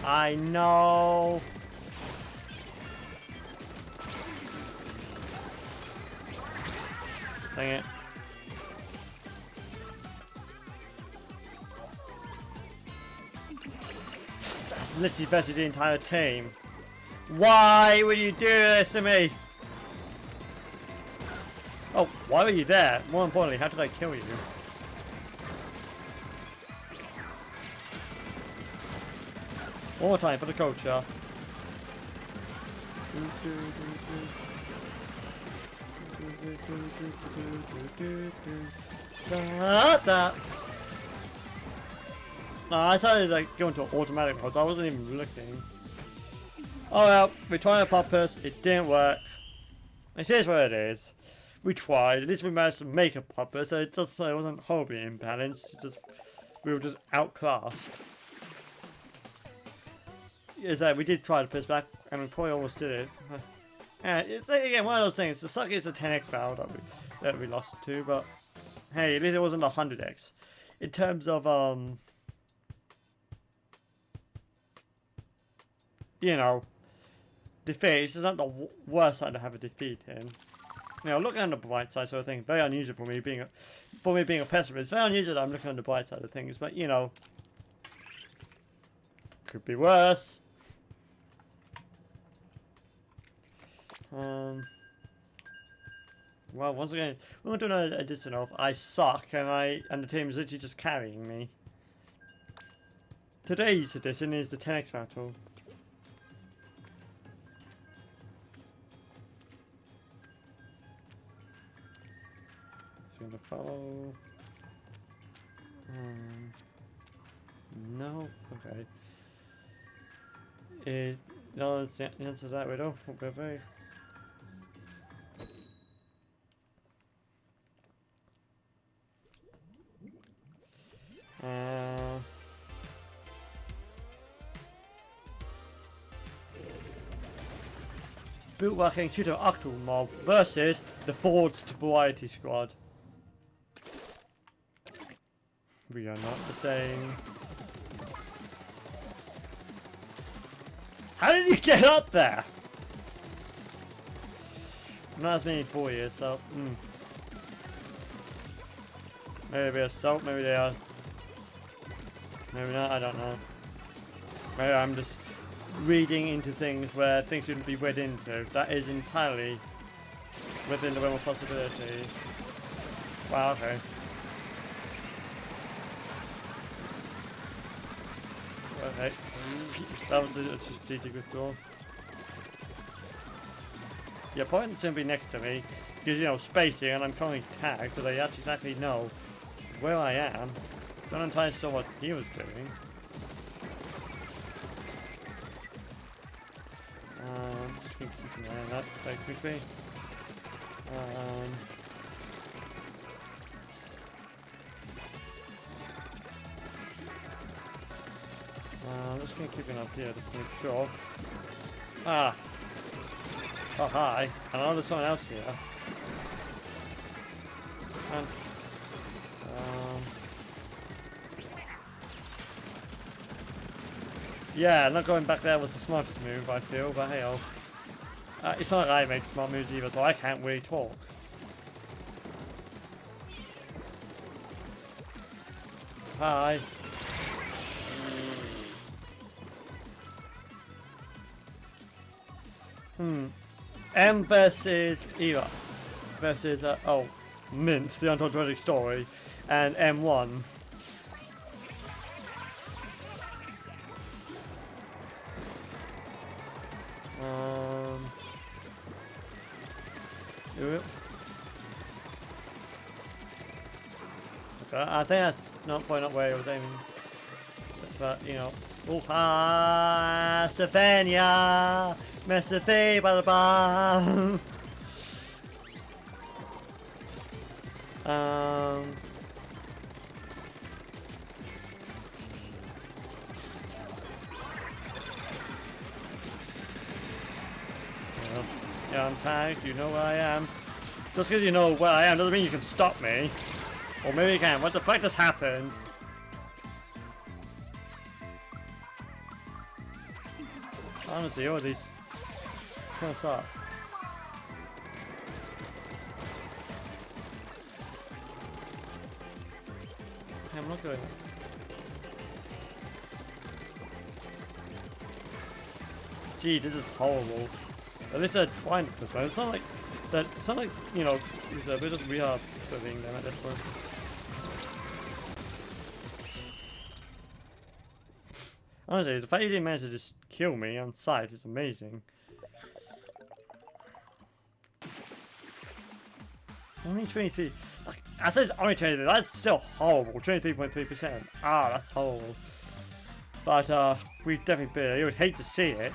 I know. Dang it. That's literally versus the entire team. Why would you do this to me? Oh, why were you there? More importantly, how did I kill you? One more time for the culture. That. No, I started like going to automatic mode, so I wasn't even looking. Oh well, we tried a purpose, it didn't work. It is what it is. We tried, at least we managed to make a purpose, so it wasn't horribly imbalanced, it's just we were just outclassed. Yeah, we did try to piss back, and we probably almost did it. Yeah, it's again one of those things. The suck is a 10x battle that we lost to, but hey, at least it wasn't a 100x. In terms of you know, defeats, it's not the worst side to have a defeat in. You know, looking on the bright side sort of thing, very unusual for me being a pessimist. It's very unusual that I'm looking on the bright side of things, but you know, could be worse. Well, once again, we're going to do another edition of I suck, and the team is literally just carrying me. Today's edition is the 10x battle. Just going to follow. No, okay. No, it's the answer to that riddle. Okay, very. Bootwhacking shooter Octal Mob versus the Forged Variety Squad. We are not the same. How did you get up there? Not as many boys, so maybe they're salt, maybe they are. Maybe not, I don't know. Maybe I'm just reading into things where things shouldn't be read into. That is entirely within the realm of possibility. Wow, okay. Okay. That was a strategic withdrawal. Your opponent's going to be next to me because, you know, spacing, and I'm currently tagged so they actually exactly know where I am. Not entirely sure what he was doing. Just going to keep an eye on that very quickly. I'm just going to keep it up here just to make sure. Ah! Oh, hi. And I know there's someone else here. And, yeah, not going back there was the smartest move, I feel, but hey, oh. It's not like I make smart moves either, so I can't really talk. Hi. M versus Eva versus Mint, the untold tragic story, and M1. Okay, I think that's probably not where I was aiming, but you know. Oh, Savannah, Messafe, blah blah. Yeah, I'm tagged. You know where I am. Just because you know where I am doesn't mean you can stop me. Or maybe you can. What the fuck just happened? Honestly, all these. What's up? I'm not going. Gee, this is horrible. At least they're trying this way. It's not like that. It's not like, you know, we're just putting them at this point. Honestly, the fact you didn't manage to just kill me on sight is amazing. Only 23. Like, I said it's only 23. That's still horrible. 23.3%. Ah, that's horrible. But we definitely beat it. You would hate to see it,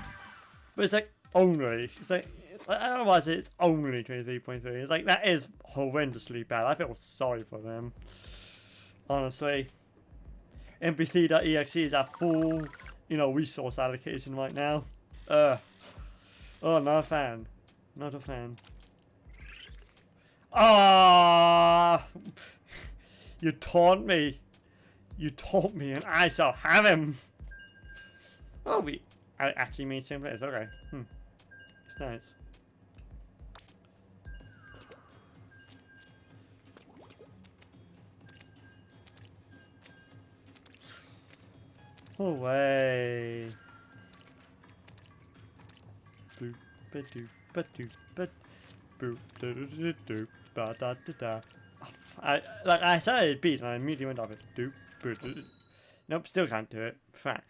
but it's like only. It's like otherwise it's only 23.3. It's like that is horrendously bad. I feel sorry for them. Honestly, MP3.exe is at full, you know, resource allocation right now. Oh, not a fan. Not a fan. Ah! You taunt me. You taunt me, and I shall have him. Oh, we actually made same place. Okay. It's nice. Away. Doop ba doop ba doop ba boop da da da doop ba da da da. Like I started a beat and I immediately went off it. Doop ba doop. Nope, still can't do it. Fuck.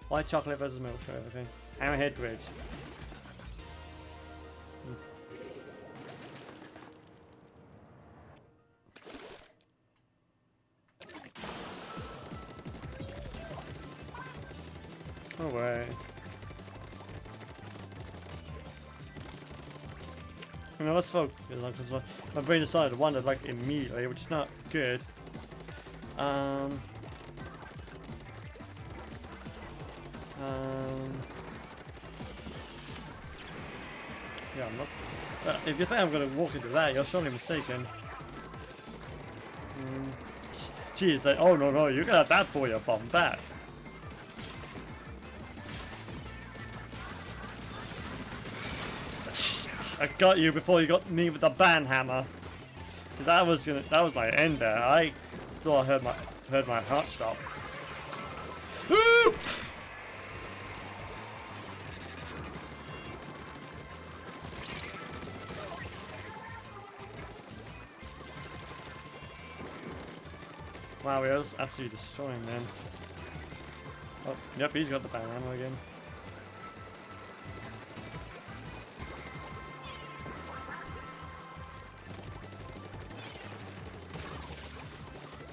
White chocolate versus milk. Okay. Hammerhead Bridge. No way. You know, let's focus. Because my brain decided to wander like immediately, which is not good. Yeah, I'm not. If you think I'm gonna walk into that, you're surely mistaken. Geez, like, oh no, you got that for your bomb back. I got you before you got me with the ban hammer. That was my end there. I thought I heard my heart stop. Wow, we are just absolutely destroying them. Oh, yep, he's got the ban hammer again.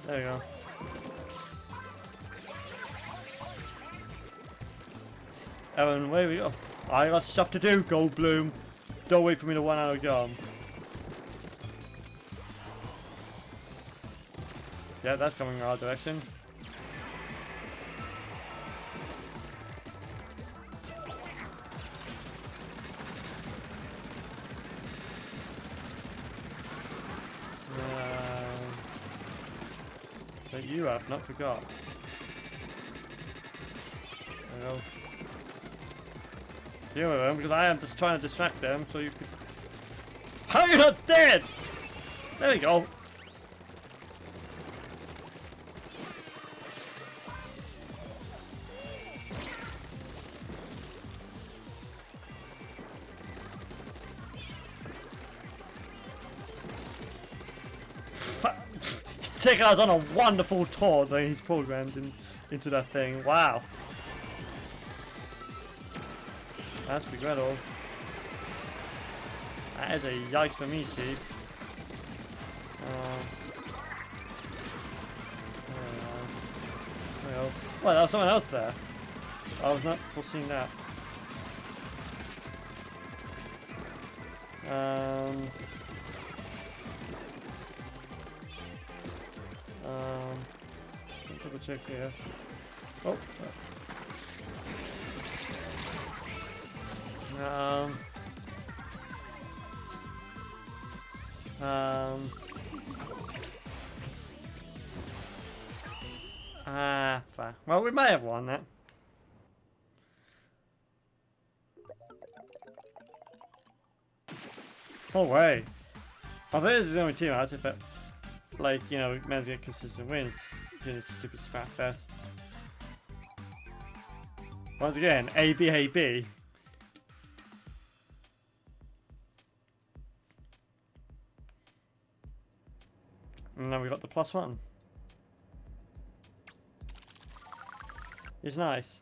There you go. Evan, where we go? I got stuff to do, Goldblum. Don't wait for me to run out of gum. Yeah, that's coming in our direction. But you have not forgot. There we go. Deal with them because I am just trying to distract them so you could. How are you not dead? There we go. Taking us on a wonderful tour that he's programmed into that thing. Wow. That's regrettable. That is a yikes for me, Chief. Well, there was someone else there. I was not foreseeing that. Double check here. Oh. Fine. Well, we may have won that. Oh way. I think this is the only team out if it, like, you know, managed to get consistent wins during this stupid SplatFest. Once again, A, B, A, B. And now we got the +1. It's nice.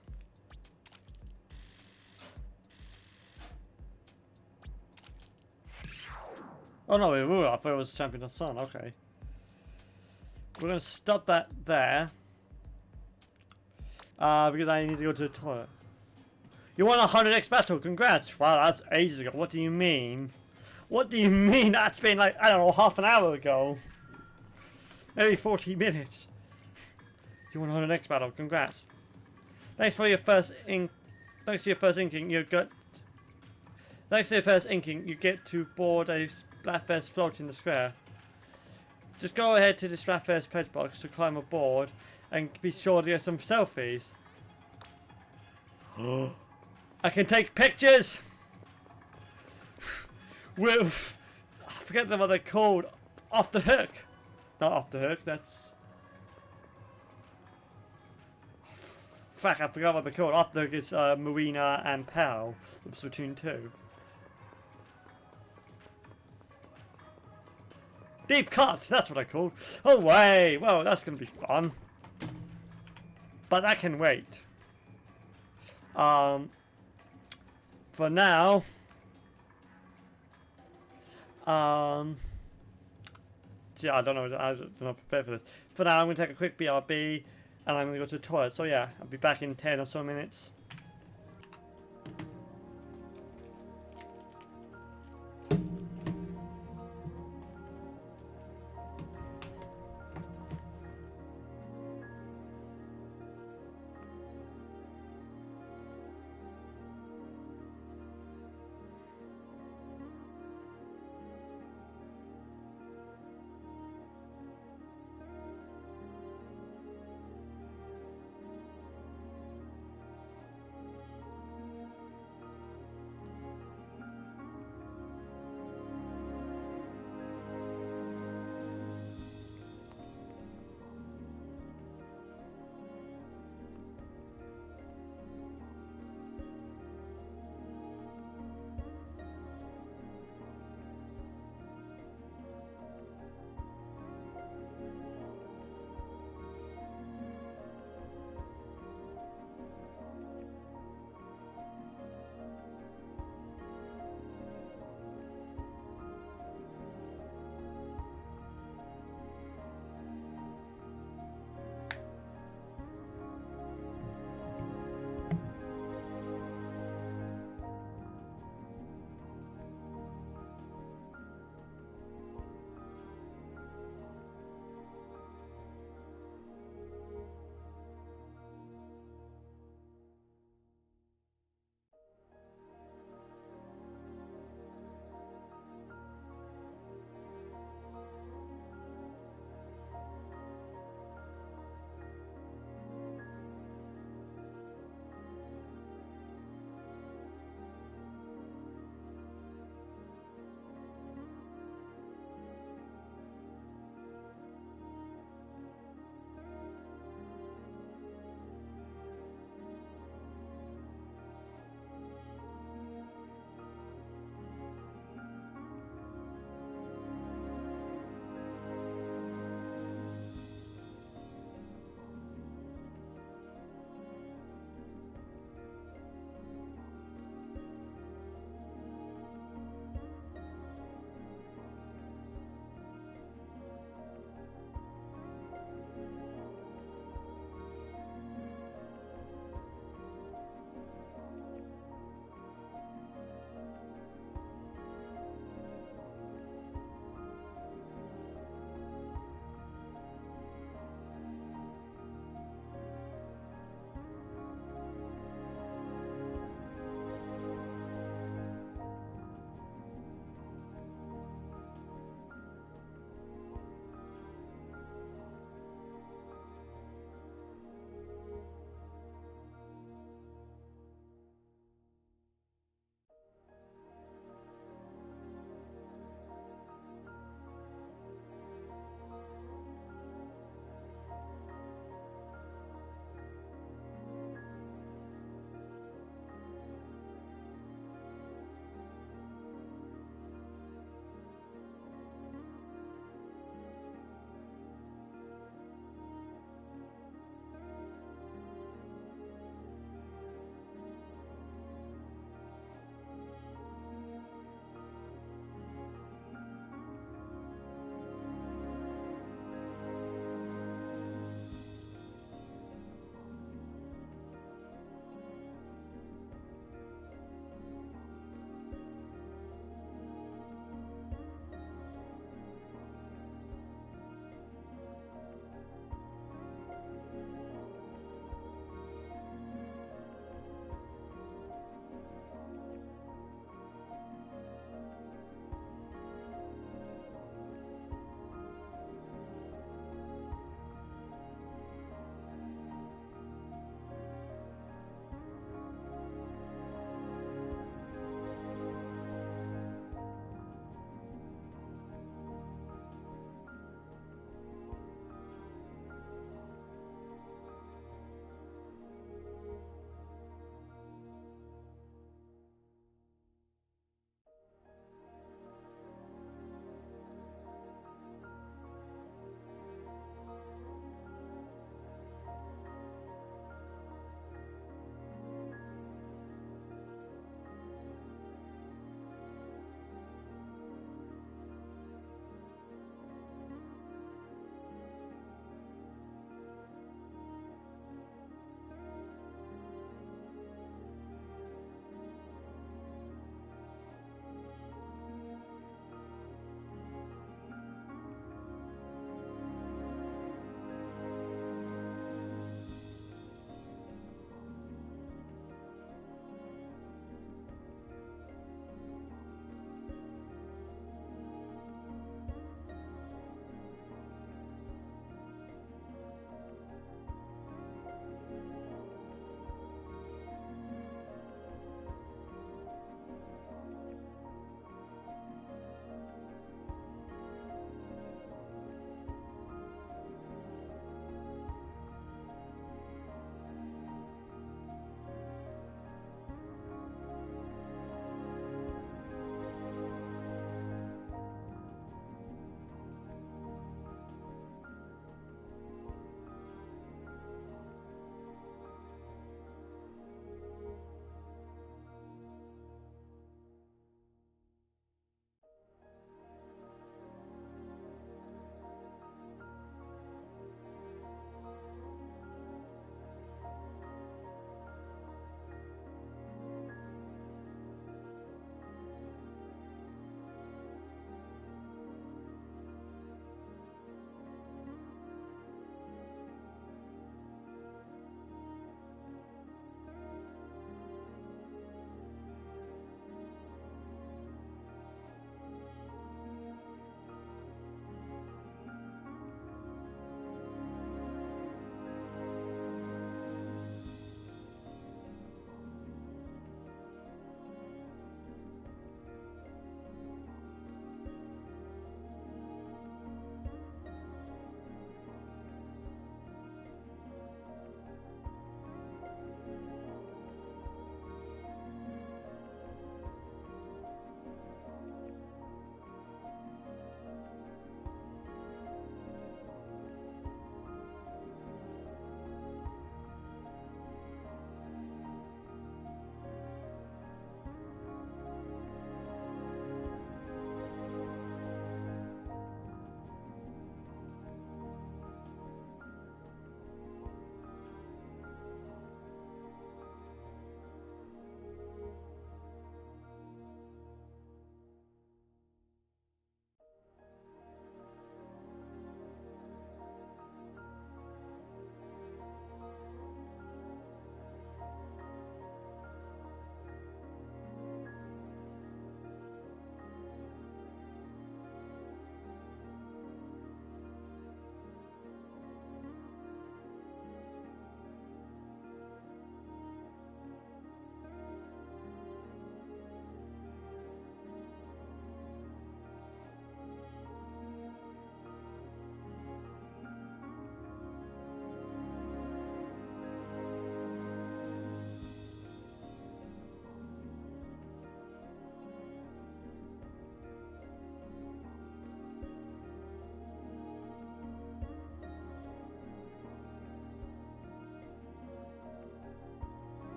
Oh no, I thought it was Champion of Sun, okay. We're gonna stop that there. Because I need to go to the toilet. You won 100x battle, congrats! Wow, that's ages ago. What do you mean? What do you mean? That's been like, I don't know, half an hour ago. Maybe 40 minutes. You won 100x battle, congrats. Thanks for your first ink. Thanks to your first inking, you got. Thanks to your first inking, you get to board a SplatFest float in the square. Just go ahead to the SplatFest pledge box to climb aboard and be sure to get some selfies. I can take pictures with, I forget what they're called, off the hook. Not off the hook, that's... Fuck, I forgot what they're called. Off the hook is Marina and Pal from Splatoon 2. Deep cut, that's what I called. Oh way, well that's gonna be fun. But that can wait. For now, yeah, I don't know, I'm not prepared for this. For now, I'm gonna take a quick BRB, and I'm gonna go to the toilet. So yeah, I'll be back in 10 or so minutes.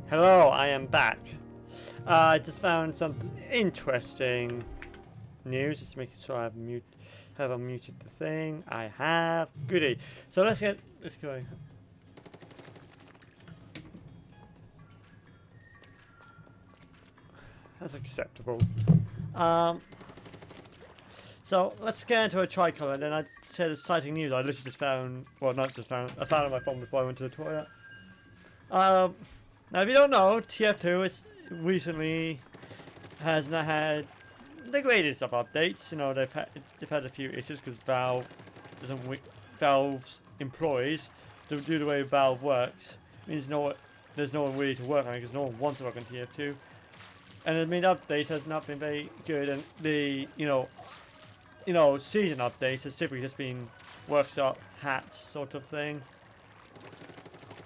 Hello, I am back. I just found some interesting news. Just making sure I've unmuted the thing. I have. Goody. So let's get this going. That's acceptable. So let's get into a tricolor, and then I said exciting news. I literally just found, well, not just found, I found it on my phone before I went to the toilet. Now if you don't know, TF2 is recently has not had the greatest of updates. You know, they've had a few issues because Valve's employees to do the way Valve works means there's no one really to work on it because no one wants to work on TF2. And the main update has not been very good, and the season updates has typically just been workshop hats sort of thing.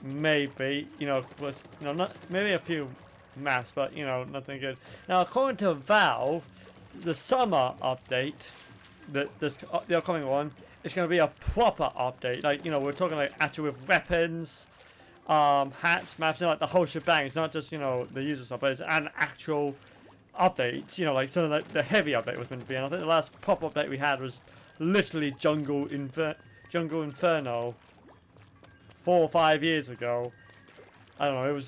Maybe not maybe a few maps, but nothing good. Now according to Valve, the summer update, the upcoming one, is going to be a proper update. Like we're talking like actual with weapons, hats, maps, and like the whole shebang. It's not just the user stuff, but it's an actual update. Like something like the heavy update was meant to be. And I think the last proper update we had was literally Jungle Inferno 4 or 5 years ago. I don't know. It was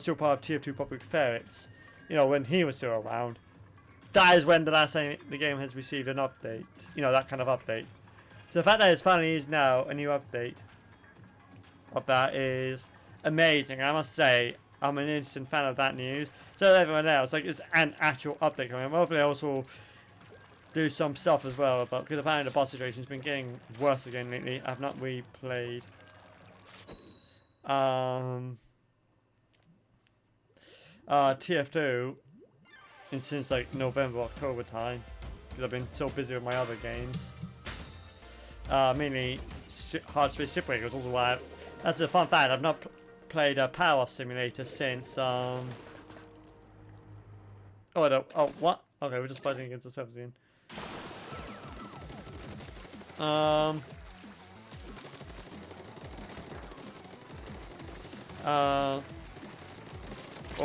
still part of TF2 Public Ferrets. When he was still around. That is when the last time the game has received an update. That kind of update. So the fact that it finally is now a new update of that is amazing. I must say, I'm an instant fan of that news. So everyone else, like, it's an actual update coming. Hopefully, I also do some stuff as well, but because apparently the boss situation's been getting worse again lately. I've not replayed. TF2 since like November, October time, because I've been so busy with my other games. Mainly Hard Space Shipwreck was also why. That's a fun fact. I've not played a Power Simulator since oh what? Okay, we're just fighting against the servers again.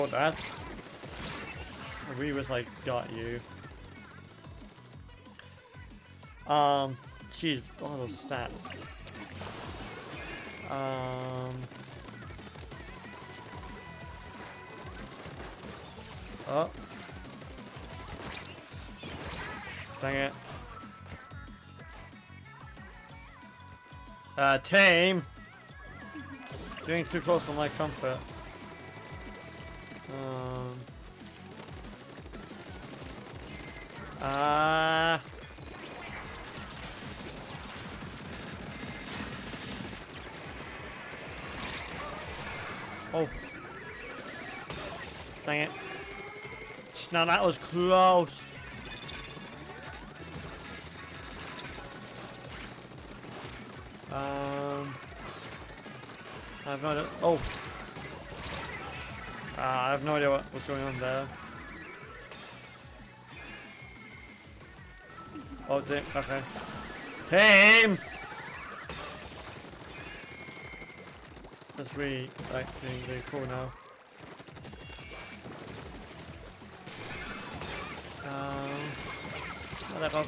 Oh, that. We was like, got you. Jeez, all those stats. Oh. Dang it. Tame! Getting too close for my comfort. Oh. Dang it. Now that was close. I have no idea. Oh. I have no idea what's going on there. Oh, okay. Team! That's really, like, being really cool now. Whatever.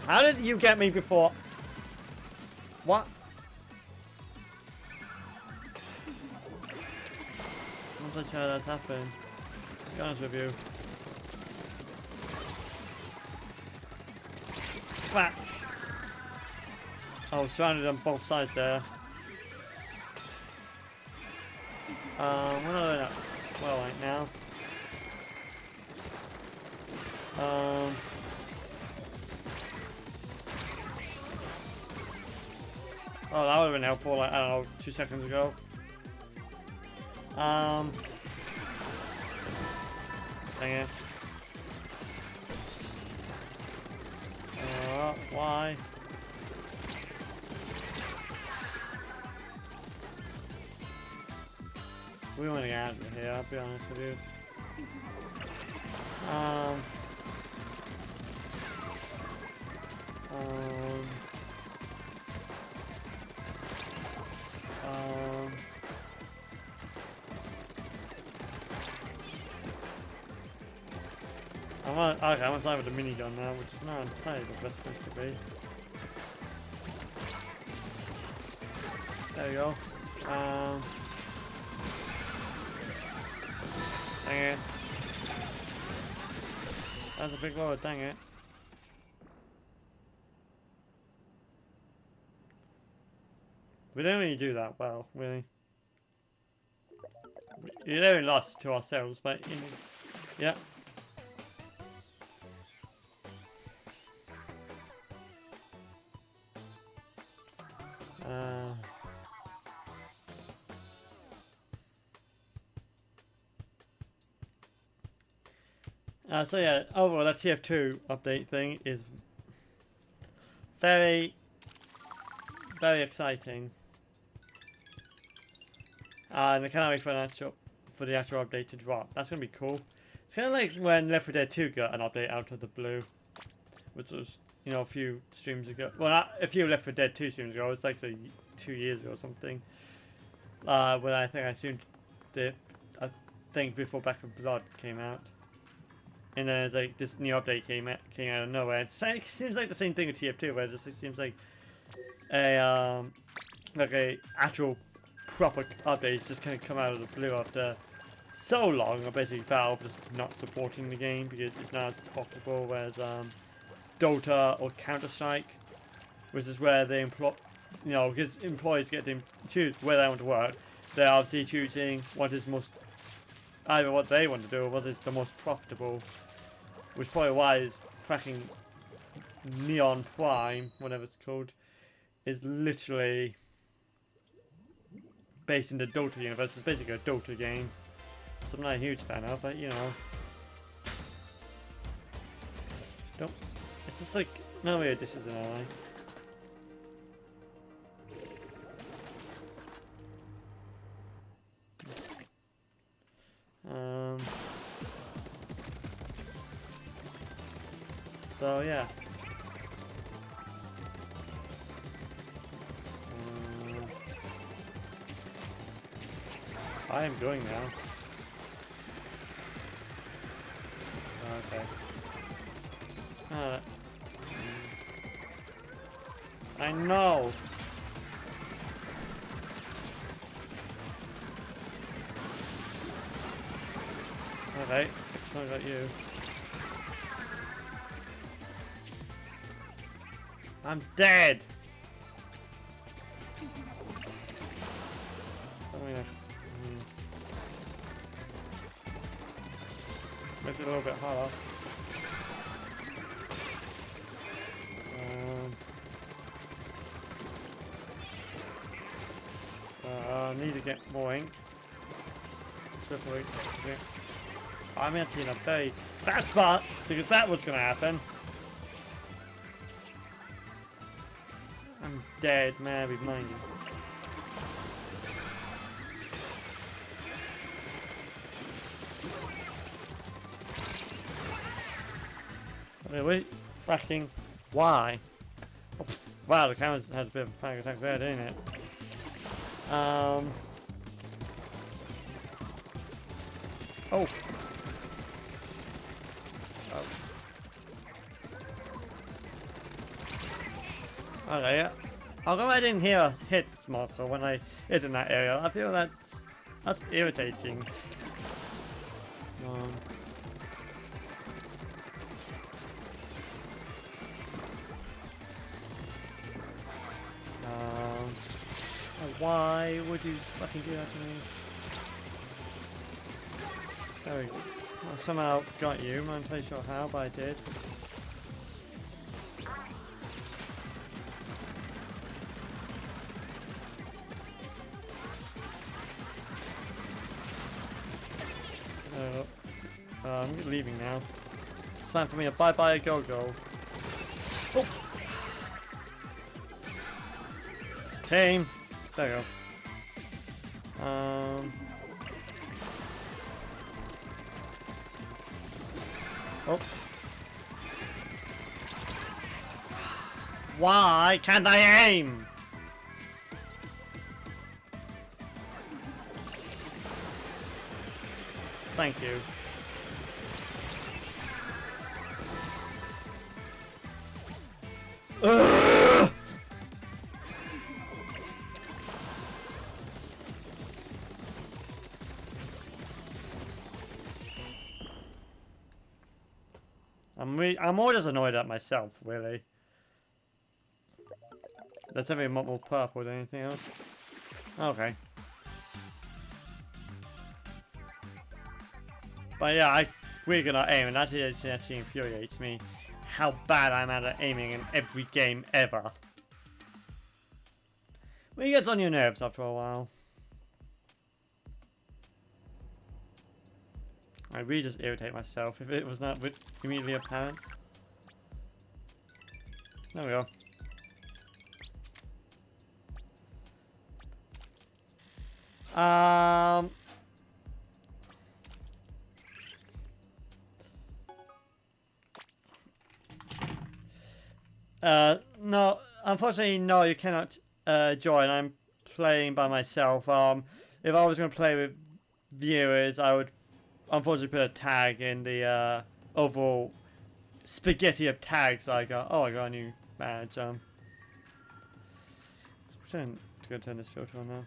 How did you get me before? What? I'm not sure how that's happened. To be honest with you. Fuck. Oh, surrounded on both sides there. We're not doing that well right now. Oh, that would have been helpful, like, I don't know, 2 seconds ago. Dang it. Why? We want to get out of here, I'll be honest with you. okay, I'm on side with the minigun now, which is not entirely the best place to be. There we go. Dang it. That's a big load, dang it. We don't really do that well, really. We only lost to ourselves, but yeah. So yeah, overall that TF2 update thing is very, very exciting. And I can't wait for the actual update to drop. That's gonna be cool. It's kind of like when Left 4 Dead 2 got an update out of the blue, which was, you know, a few streams ago. Well, not a few Left 4 Dead 2 streams ago. It's like 2 years ago or something. When I think I streamed it, I think before Back 4 Blood came out. And then it's like this new update came out of nowhere. It seems like the same thing with TF2, where it just seems like a actual proper update just kind of come out of the blue after so long. Or basically Valve just not supporting the game because it's not as profitable as Dota or Counter-Strike, which is where they because employees get to choose where they want to work. They're obviously choosing what is most, either what they want to do or what is the most profitable, which is probably why is fucking Neon Prime, whatever it's called, is literally based in the Dota universe. It's basically a Dota game, so I'm not a huge fan of, but you know, it's just like, no way this is an ally. So yeah. I am going now. Okay. I know. Okay, I got you. I'm dead. Makes it a little bit harder. I need to get more ink. I'm actually in a very bad spot because that was going to happen. I'm dead, man, behind you. Really? Fucking why? Oh, wow, the camera has a bit of a panic attack there, didn't it? Oh. Okay, yeah. Although I didn't hear a hit marker when I hit in that area, I feel that's irritating. Why would you fucking do that to me? There we go. I somehow got you. I'm not entirely sure how, but I did. I'm leaving now. It's time for me to bye-bye go-go. Oh! Team! There you go. Oh. Why can't I aim? Thank you. Ugh! I'm more just annoyed at myself, really. There's definitely a lot more purple than anything else. Okay. But yeah, I we're gonna aim, and that actually infuriates me. How bad I'm at aiming in every game ever. Well, it gets on your nerves after a while. I really just irritate myself if it was not immediately apparent. There we go. No, unfortunately, no, you cannot join. I'm playing by myself. If I was going to play with viewers, I would unfortunately put a tag in the overall spaghetti of tags I got. Oh, I got a new badge. I'm going to turn this filter on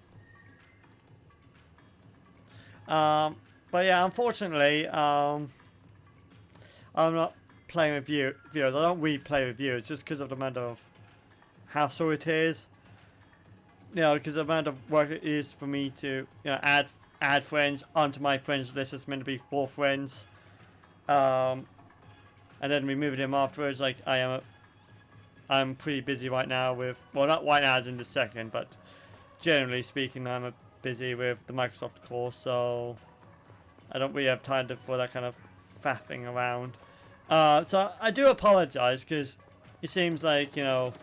now. But yeah, unfortunately, I'm not playing with viewers. I don't really play with viewers just because of the amount of hassle it is. You know, because the amount of work it is for me to, you know, add friends onto my friends list. It's meant to be 4 friends, and then removing them afterwards. Like I'm pretty busy right now with, well, not right now as in the second, but generally speaking, I'm busy with the Microsoft course, so I don't really have time for that kind of faffing around. So I do apologize, because it seems like, you know,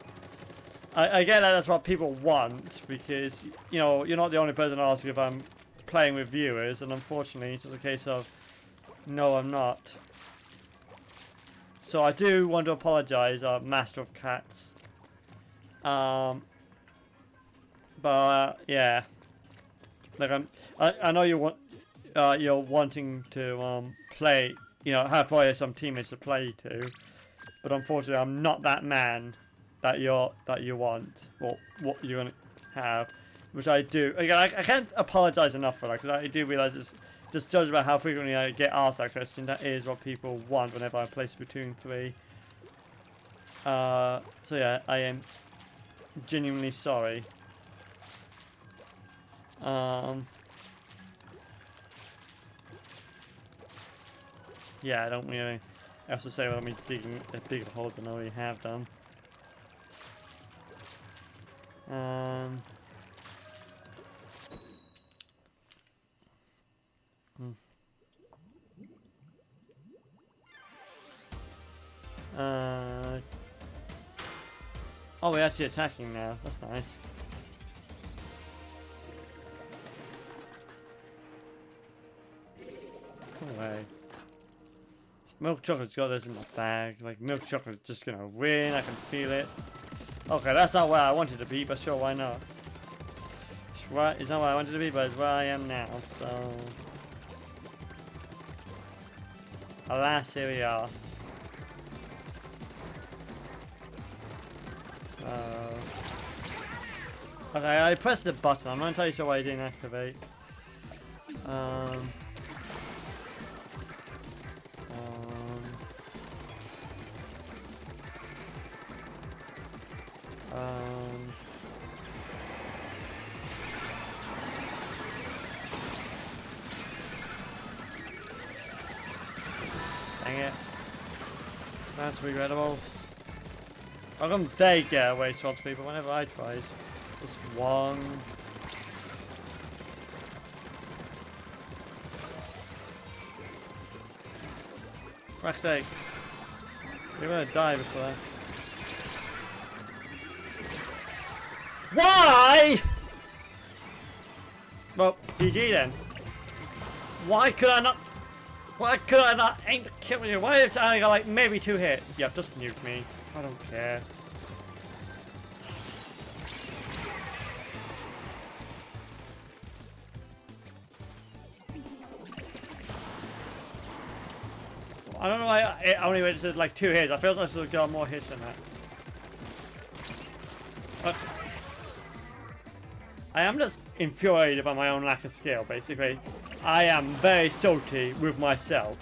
I get that that's what people want, because, you know, you're not the only person asking if I'm playing with viewers, and unfortunately it's just a case of, no, I'm not. So I do want to apologize, Master of Cats. But yeah, like I know you want, you're wanting to play, you know, have probably some teammates to play to, but unfortunately I'm not that man that you want, or what you're gonna have, which I do. Again, I can't apologize enough for that, because I do realize it's just judged about how frequently I get asked that question. That is what people want whenever I play Splatoon 3. So yeah, I am genuinely sorry. Yeah, I don't really have to say without me digging a bigger hole than I already have done. Oh, we're actually attacking now. That's nice. Go away. Milk chocolate's got this in the bag. Like, milk chocolate's just gonna win. I can feel it. Okay, that's not where I wanted to be, but sure, why not? It's not where I wanted to be, but it's where I am now, so... Alas, here we are. Okay, I pressed the button. I'm not entirely sure why it didn't activate. Dang it. That's regrettable. How come they get away scot-free, but whenever I tried, just one. Fuck's sake. You're gonna die before that. Why? Well, GG then. Why could I not? Why could I not aim to kill you? Why did I got like maybe 2 hits? Yeah, just nuke me. I don't care. I don't know why it only went to like 2 hits. I feel like I should have got more hits than that. I am just infuriated by my own lack of skill, basically. I am very salty with myself.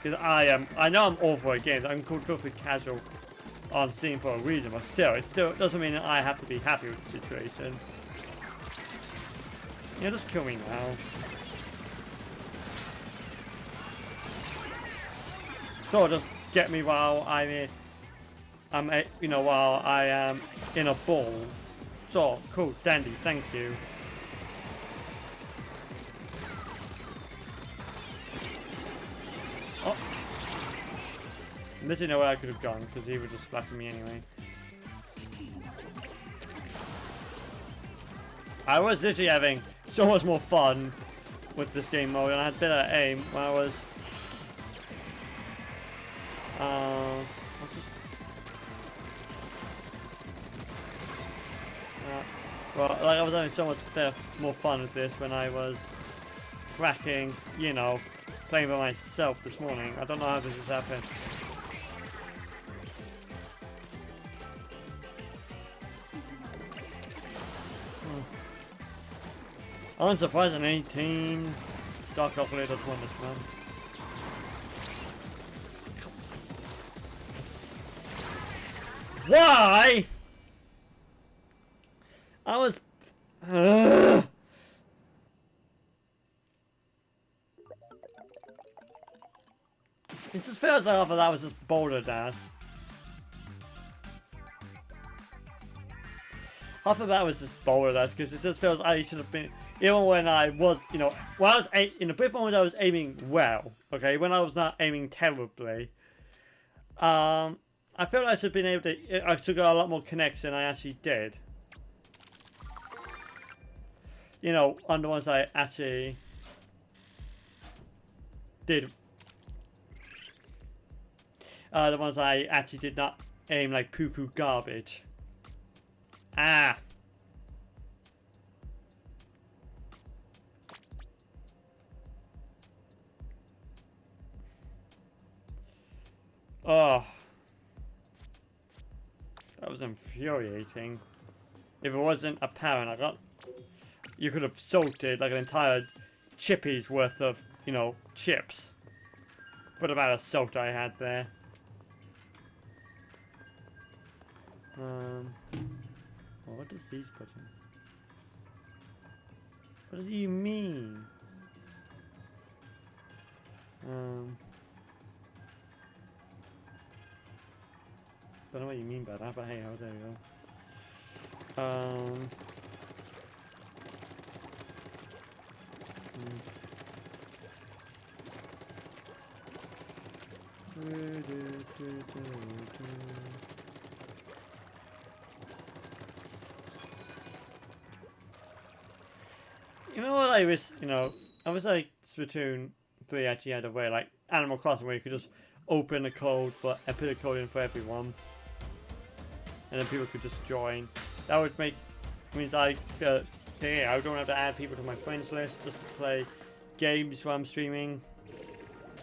Because I know I'm awful at games. I'm called filthy casual on Steam for a reason, but still, it still doesn't mean that I have to be happy with the situation. Yeah, just kill me now. So just get me while while I am in a ball. So cool, dandy, thank you. Oh, missing where I could have gone because he would just splatter me anyway. I was literally having so much more fun with this game mode, and I had better aim when I was. Well, like I was having so much more fun with this when I was fracking, you know, playing by myself this morning. I don't know how this has happened. Unsurprising 18. Dark Chocolate has won this one. Why? I was. It just feels like that was just boulder dash. Half of that was just boulder dash because it just feels like I should have been. Even when I was, you know, when I was in the brief moment I was aiming well, okay, when I was not aiming terribly, I feel like I should have been able to. I should got a lot more connects than I actually did. You know, on the ones I actually did. The ones I actually did not aim like poo-poo garbage. Ah. Oh. That was infuriating. If it wasn't apparent, you could have salted like an entire chippy's worth of, you know, chips. For the amount of salt I had there. What does these put in? What do you mean? Don't know what you mean by that, but hey, oh, there we go. You know what I wish, you know, I was like Splatoon 3 actually had a way like Animal Crossing where you could just open a code and put a code in for everyone. And then people could just join. That would means I don't have to add people to my friends list just to play games while I'm streaming.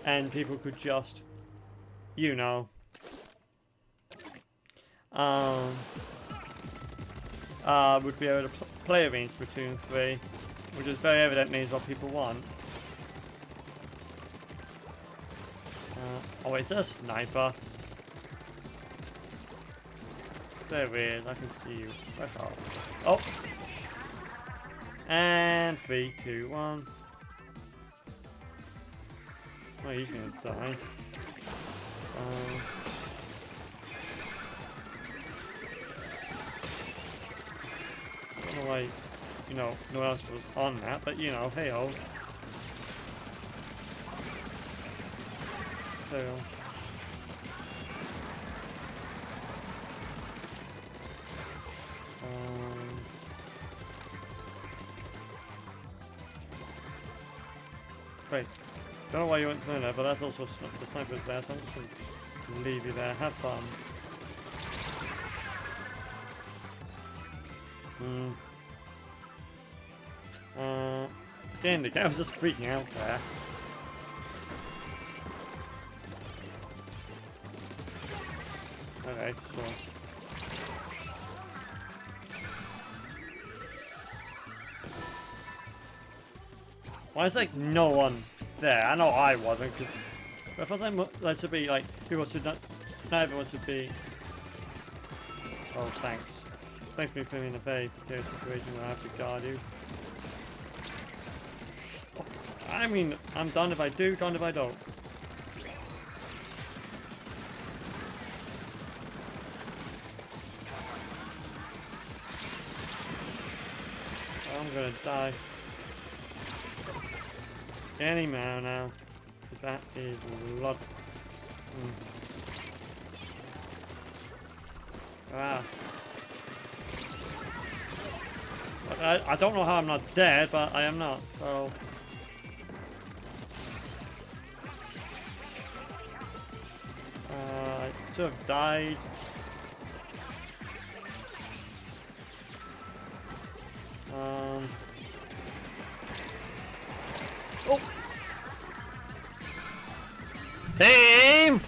And people could just, you know, would be able to play with me in Splatoon 3, which is very evidently is what people want. Oh, it's a sniper. There it is, I can see you. Back off. Oh! And 3, 2, 1. Oh, he's gonna die. I don't know why, you know, no one else was on that, but you know, hey ho. So. Wait, don't know why you went through there, but that's also the sniper's there, so I'm just gonna leave you there. Have fun. Again, the guy was just freaking out there. Okay, so. Why is like no one there? I know I wasn't, because I felt like there should be like people should not everyone should be. Oh, thanks. Thanks for putting me in a very precarious situation where I have to guard you. Oh, I mean, I'm done if I do, done if I don't. I'm gonna die. Any man now. That is a lot. Ah. I don't know how I'm not dead, but I am not, so. I should have died. Oh! Team!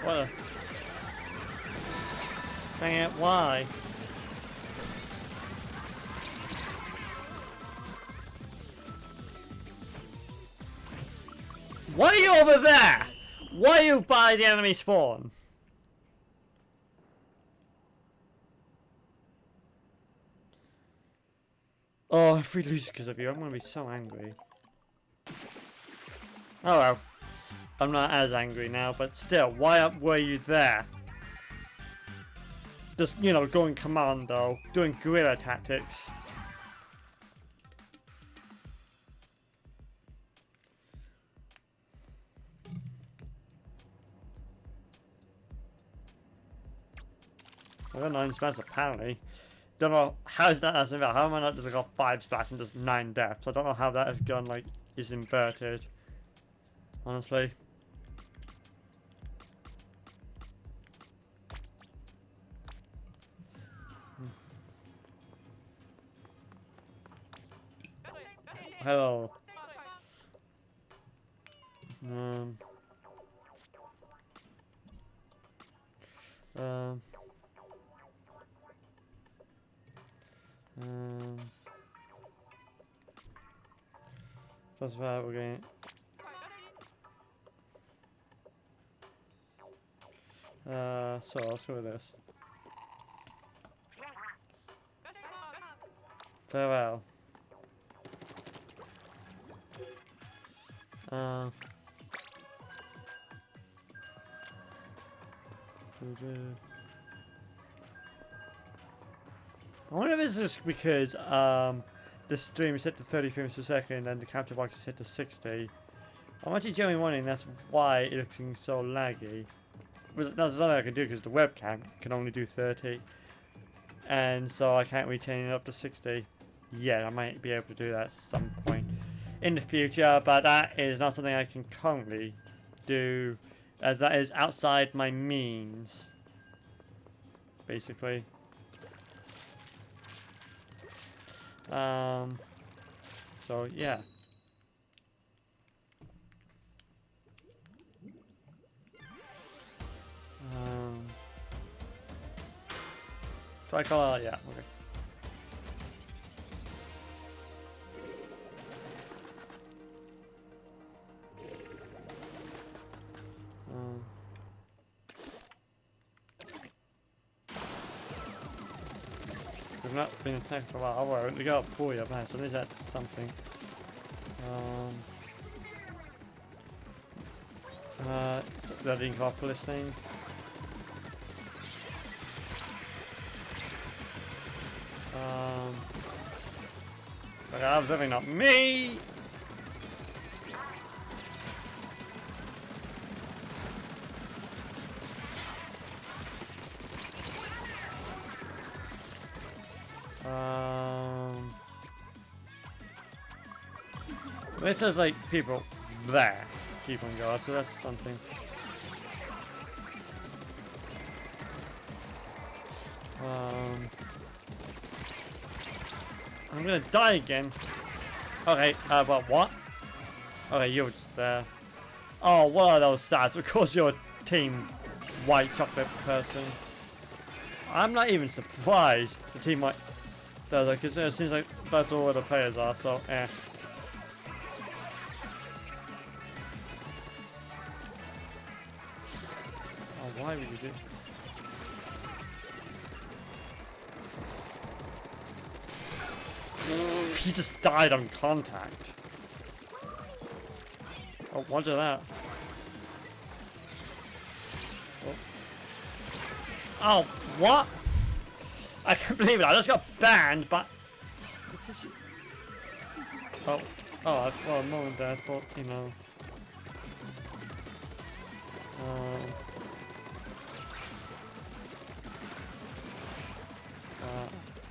What a... Dang it, why? Why are you over there? Why are you by the enemy spawn? Oh, if we lose because of you, I'm gonna be so angry. Oh well. I'm not as angry now, but still, why were you there? Just, you know, going commando, doing guerrilla tactics. I got 9 splats apparently. Don't know how is that as inverted. How am I not just got 5 splats and just 9 deaths? I don't know how that has gone like is inverted. Honestly. Hello. That's right, we're going. So let's go with this. Farewell. I wonder if it's just because the stream is set to 30 frames per second and the capture box is set to 60. I'm actually genuinely wondering that's why it's looking so laggy. But there's nothing I can do because the webcam can only do 30. And so I can't retain it up to 60. Yeah, I might be able to do that at some point in the future, but that is not something I can currently do, as that is outside my means, basically. So yeah. Tricolor, yeah, okay. We've not been attacked for a while. Oh, well, we got a pulley up there, so at least that's something. The Incopolis thing. But that was definitely not me! It says like people there keep on guard, so that's something. I'm gonna die again. Okay, but what? Okay, you're just there. Oh, what are those stats? Of course you're a team white chocolate person. I'm not even surprised the team white does it, because it seems like that's all the players are, so eh. Oh, why would you do? He just died on contact. Oh, watch that. Oh, what? I can't believe it. I just got banned, but... What's this? Oh, I thought a moment there. I thought, you know...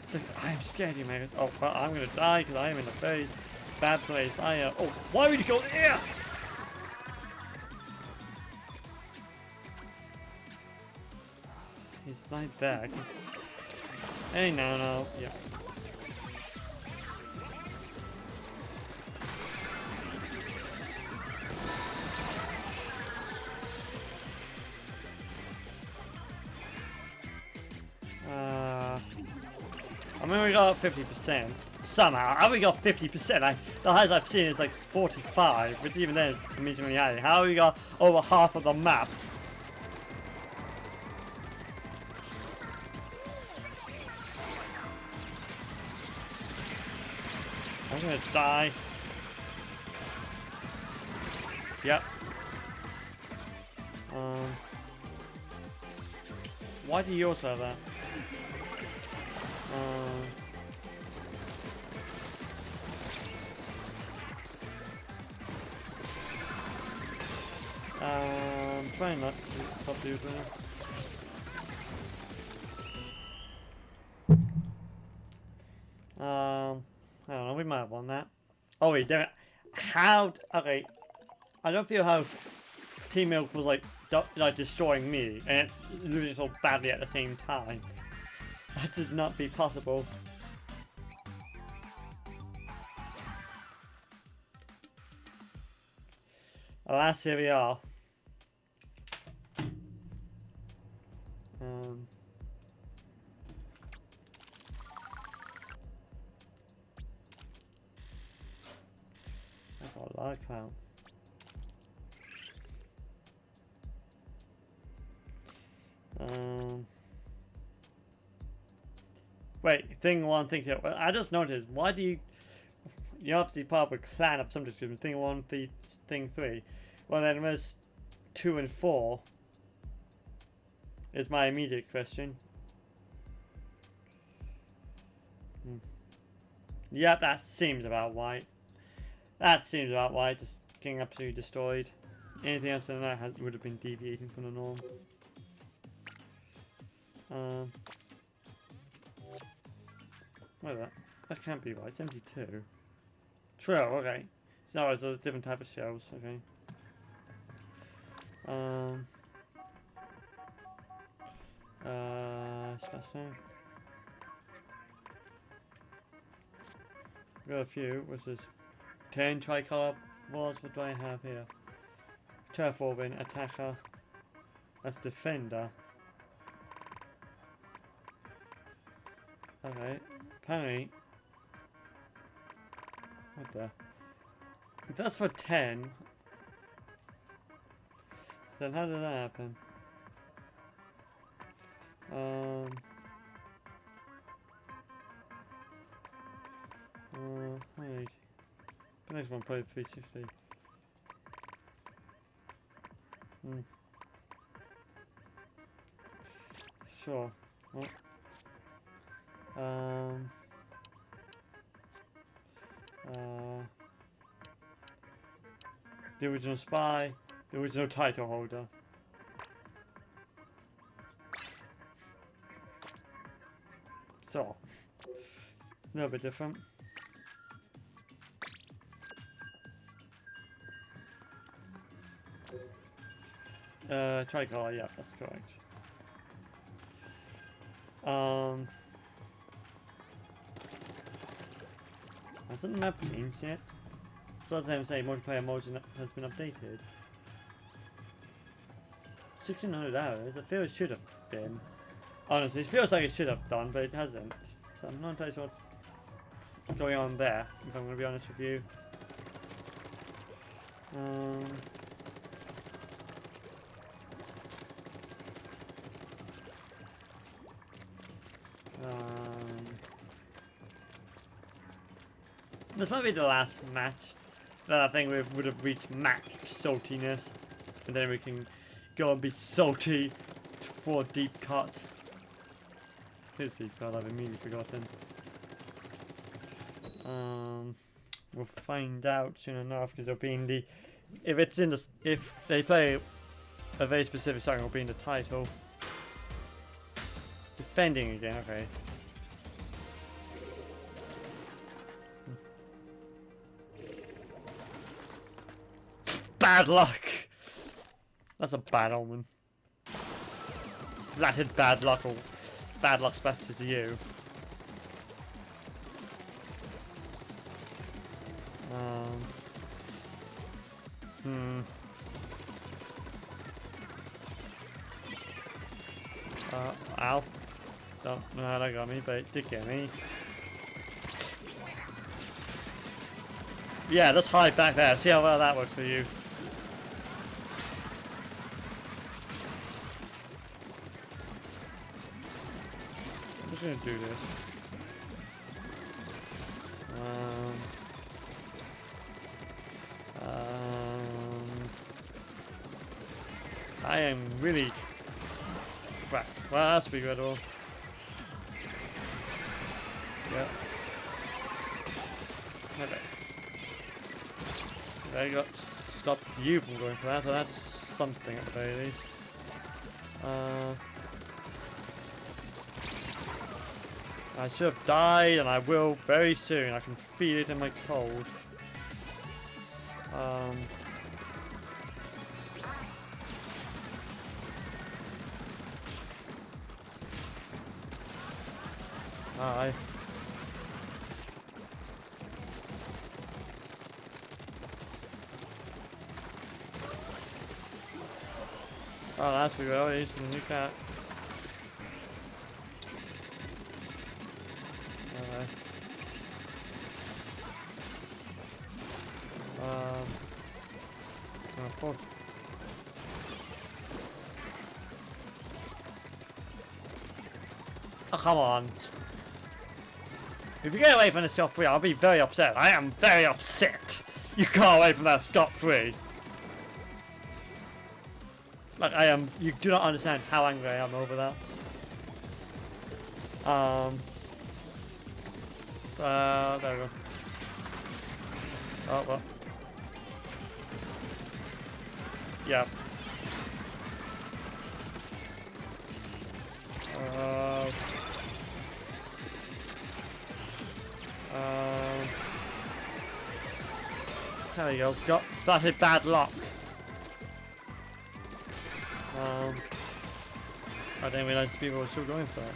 It's like, I'm scared, you man. Oh, well, I'm gonna die because I am in a very bad place. Oh, why would you go there? He's right back. Hey, no. Yeah. I mean, we got 50%. Somehow. How we got 50%? The highest I've seen is like 45, but even then it's amazingly high. How we got over half of the map? I'm gonna die. Yep. Why do you also have that? Trying not to stop using it. I don't know, we might have won that. Oh wait, damn it. How, okay. I don't feel how Team Milk was like destroying me and it's losing so badly at the same time. That should not be possible. Alas, here we are. That's all I found. Wait, thing one, thing two. Well, I just noticed. Why do you obviously part of a clan of some description? Thing one, thing three. Well, then there's 2 and 4. Is my immediate question. Yep, that seems about right. That seems about right. Just getting absolutely destroyed. Anything else than that would have been deviating from the norm. What is that? That can't be right. 72. True, okay. So it's a different type of shells, okay. Splatoon. Got a few. What's this? 10 tricolor walls. What do I have here? Turf Orbin, attacker. That's defender. Okay. Apparently. What the? If that's for 10. Then how did that happen? Wait. The next one played 360. Sure. Well, the original spy, the original title holder. So, a little bit different. Tricolor, yeah, that's correct. Hasn't the map changed yet? So as I'm saying, multiplayer mode has been updated. 1600 hours? I feel it should have been. Honestly, it feels like it should have done, but it hasn't. So I'm not entirely sure what's going on there, if I'm going to be honest with you. This might be the last match that I think we would have reached max saltiness, and then we can go and be salty for a deep cut. Here's deep cut, I've immediately forgotten. We'll find out soon enough because it'll be in the. If they play a very specific song, it'll be in the title. Defending again, okay. Bad luck! That's a bad omen. Splattered bad luck, or bad luck splattered to you. Ow. Don't know how that got me, but it did get me. Yeah, just hide back there. See how well that works for you. I'm just gonna do this. I am really crap. Well, that's pretty good. All. Yeah. Okay. There you go. Stop you from going for that, so that's something at the very least. I should have died, and I will very soon. I can feel it in my cold. Hi. Oh, that's pretty well. He's the new cat. Oh, come on. If you get away from the scot-free, I'll be very upset. I am very upset. You got away from that scot-free. Like, I am. You do not understand how angry I am over that. There we go. Oh, well. Yeah. There we go. Got splattered bad luck. I didn't realise people were still going for it.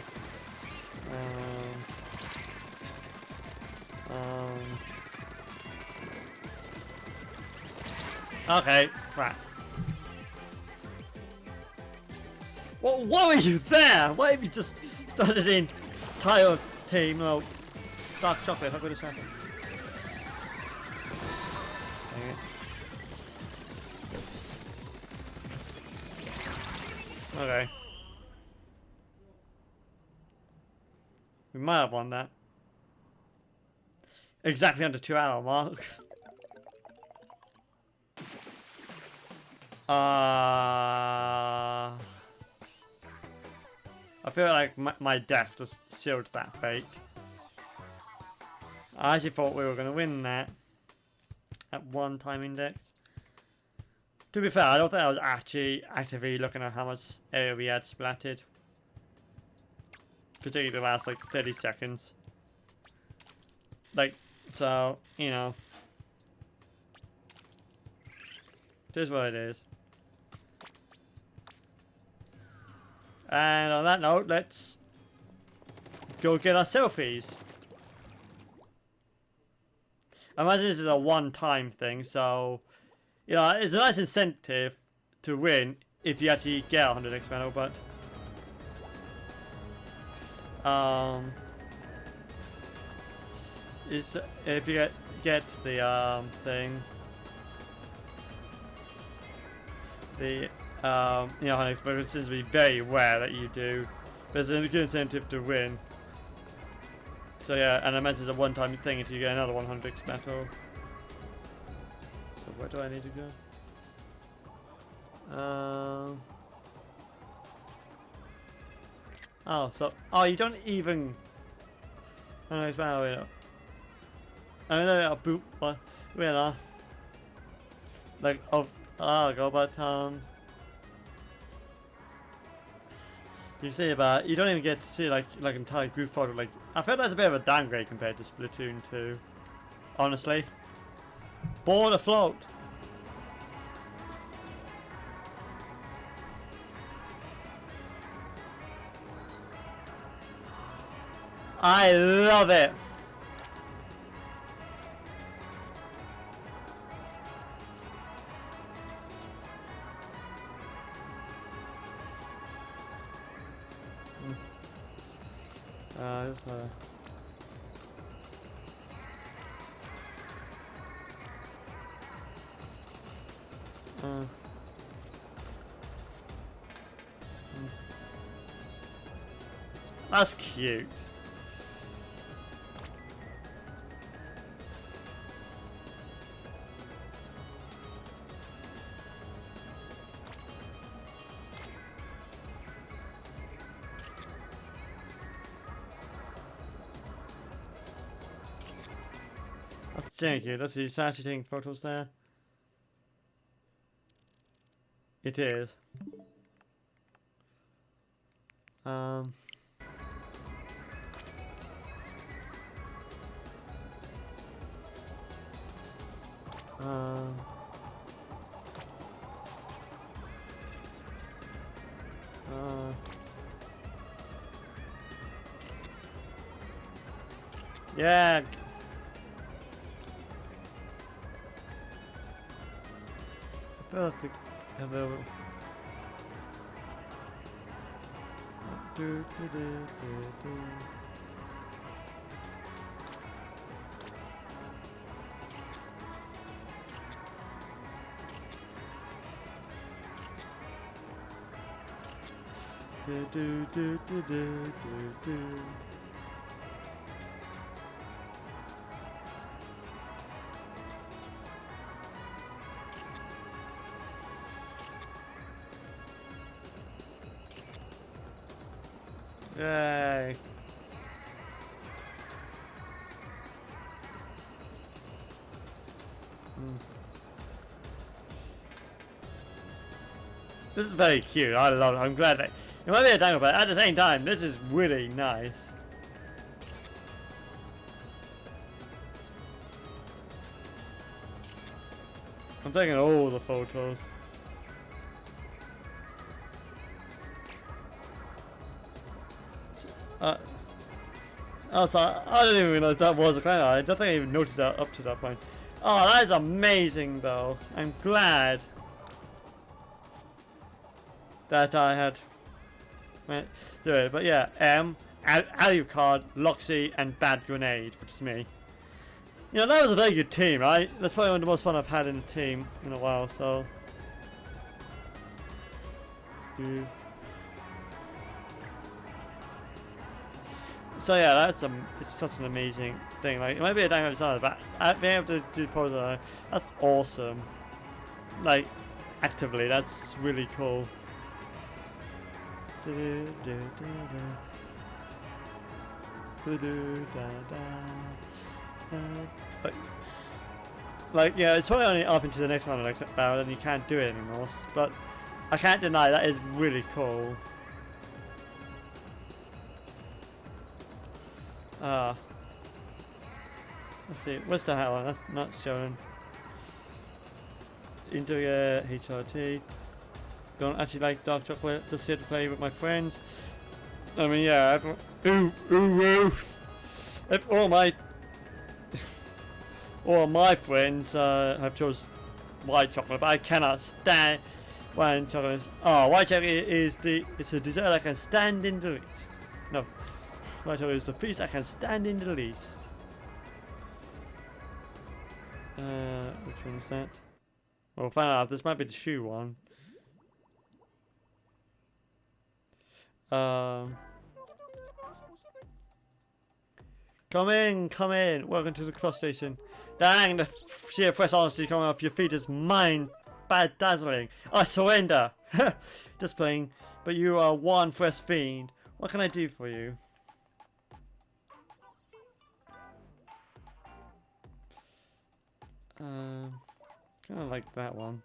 Okay, crap. Well, why were you there? Why have you just started in tire team? No, dark chocolate. How good is that? Okay. We might have won that. Exactly under 2 hour mark. I feel like my death just sealed that fate. I actually thought we were going to win that at one time index. To be fair, I don't think I was actually actively looking at how much area we had splatted. Particularly the last like 30 seconds. Like, so, you know. It is what it is. And on that note, let's go get our selfies. I imagine this is a one-time thing, so you know it's a nice incentive to win if you actually get 100 X medal, but it's if you get the thing, the you know 100 X medal, it seems to be very rare that you do. There's a good incentive to win. So yeah, and I imagine it's a one-time thing until you get another 100 X medal. So where do I need to go? Oh, so you don't even. Oh, no, it's bad. I mean, a boot. What? Like of. Go, but you see about you don't even get to see like entire group photo. Like I feel that's a bit of a downgrade compared to Splatoon 2. Honestly, board afloat. I love it. Just, that's cute. Thank you. Let's see. Is actually taking photos there? It is. Yeah. First, have a. Yay. This is very cute. I love it. I'm glad that it might be a tangle, but at the same time, this is really nice. I'm taking all the photos. Oh, sorry. I didn't even realize that was a kind of. I don't think I even noticed that up to that point. Oh, that is amazing, though. I'm glad that I had went do it. But yeah, Alucard, Loxy, and Bad Grenade, which is me. You know, that was a very good team, right? That's probably one of the most fun I've had in a team in a while. So. So yeah, it's such an amazing thing. Like it might be a damn episode, but being able to do poses, that's awesome. Like actively, that's really cool. Like yeah, it's probably only up into the next one, like battle, and you can't do it anymore. But I can't deny that is really cool. Let's see, what's the hell? That's not showing. Into HRT. Don't actually like dark chocolate, just here to play with my friends. I mean, yeah, everyone, if all my All my friends have chose white chocolate, but I cannot stand white chocolate. Oh, white chocolate is it's a dessert I can stand in the least. No, white chocolate is the feast I can stand in the least. Which one is that? We'll find out. This might be the shoe one. Come in, come in. Welcome to the cross station. Dang, the sheer fresh honesty coming off your feet is mind bad dazzling. I surrender. Just playing. But you are one fresh fiend. What can I do for you? Kind of like that one.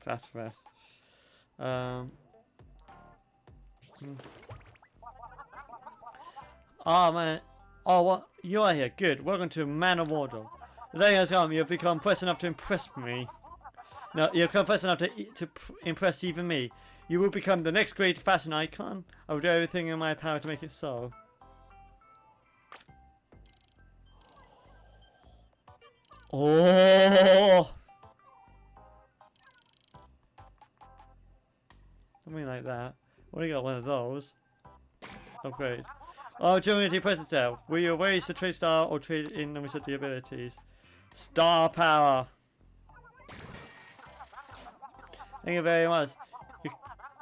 Fast. Oh man. Oh, what? You are here. Good. Welcome to Man of Wardrobe. The day has come. You have become fresh enough to impress me. No, you've come fresh enough to impress even me. You will become the next great fashion icon. I will do everything in my power to make it so. Oh! Something like that. What do you got? One of those? Oh, great. Oh, Opportunity press itself. Will you raise the trade star or trade in and reset the abilities? Star power. Thank you very much.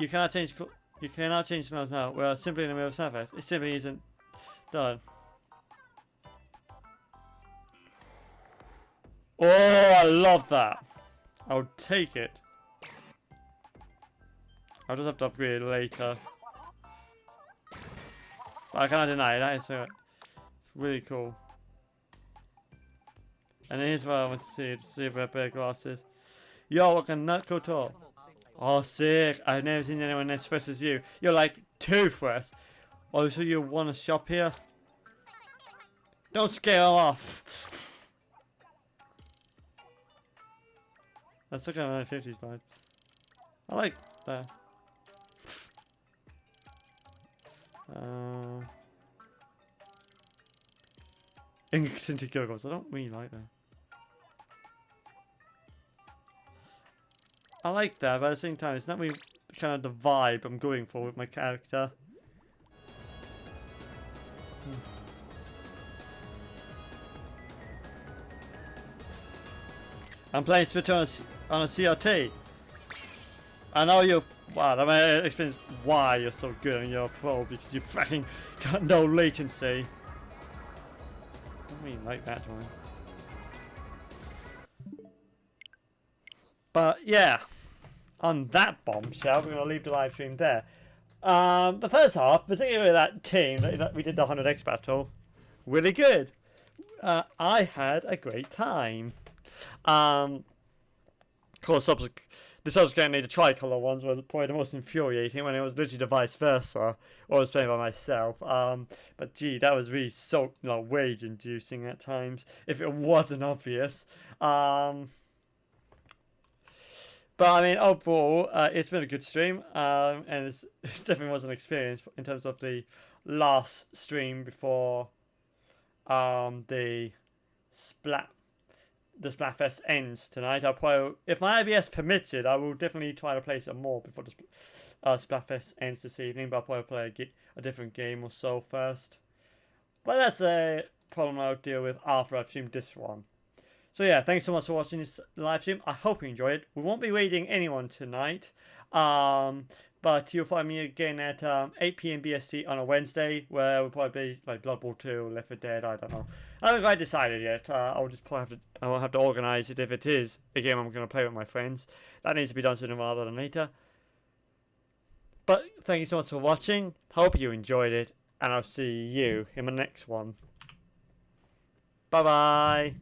You cannot change. You cannot change clothes now. We are simply in the middle of SplatFest. It simply isn't done. Oh, I love that. I'll take it. I'll just have to upgrade it later. But I cannot deny it. That is it's really cool. And here's what I want to see if I have better glasses. Yo, what can that go to? Oh, sick. I've never seen anyone as fresh as you. You're like too fresh. Oh, so you want to shop here? Don't scale off. That's looking at my 50s vibe. I like that. Tinted goggles. I don't really like that. I like that, but at the same time, it's not really kind of the vibe I'm going for with my character. I'm playing Splatoon on a CRT. I know you're. Wow, that might explain why you're so good and you're a pro, because you fucking got no latency. I don't really like that one. But yeah, on that bombshell, we're going to leave the live stream there. The first half, particularly that team that we did the 100x battle, really good. I had a great time. Of course, the subsequently the tricolour ones were probably the most infuriating when it was literally the vice versa, or I was playing by myself. But gee, that was really so rage-inducing at times, if it wasn't obvious. But I mean, overall, it's been a good stream, and it definitely was an experience in terms of the last stream before the SplatFest ends tonight. I'll probably, if my IBS permits it, I will definitely try to play some more before the SplatFest ends this evening. But I'll probably play a different game or so first. But that's a problem I'll deal with after I've streamed this one. So yeah, thanks so much for watching this live stream. I hope you enjoyed it. We won't be raiding anyone tonight. But you'll find me again at 8 PM BST on a Wednesday, where we'll probably be like Blood Bowl 2 or Left 4 Dead, I don't know. I haven't quite decided yet. I'll have to organise it if it is a game I'm going to play with my friends. That needs to be done sooner rather than later. But thank you so much for watching. Hope you enjoyed it, and I'll see you in my next one. Bye bye.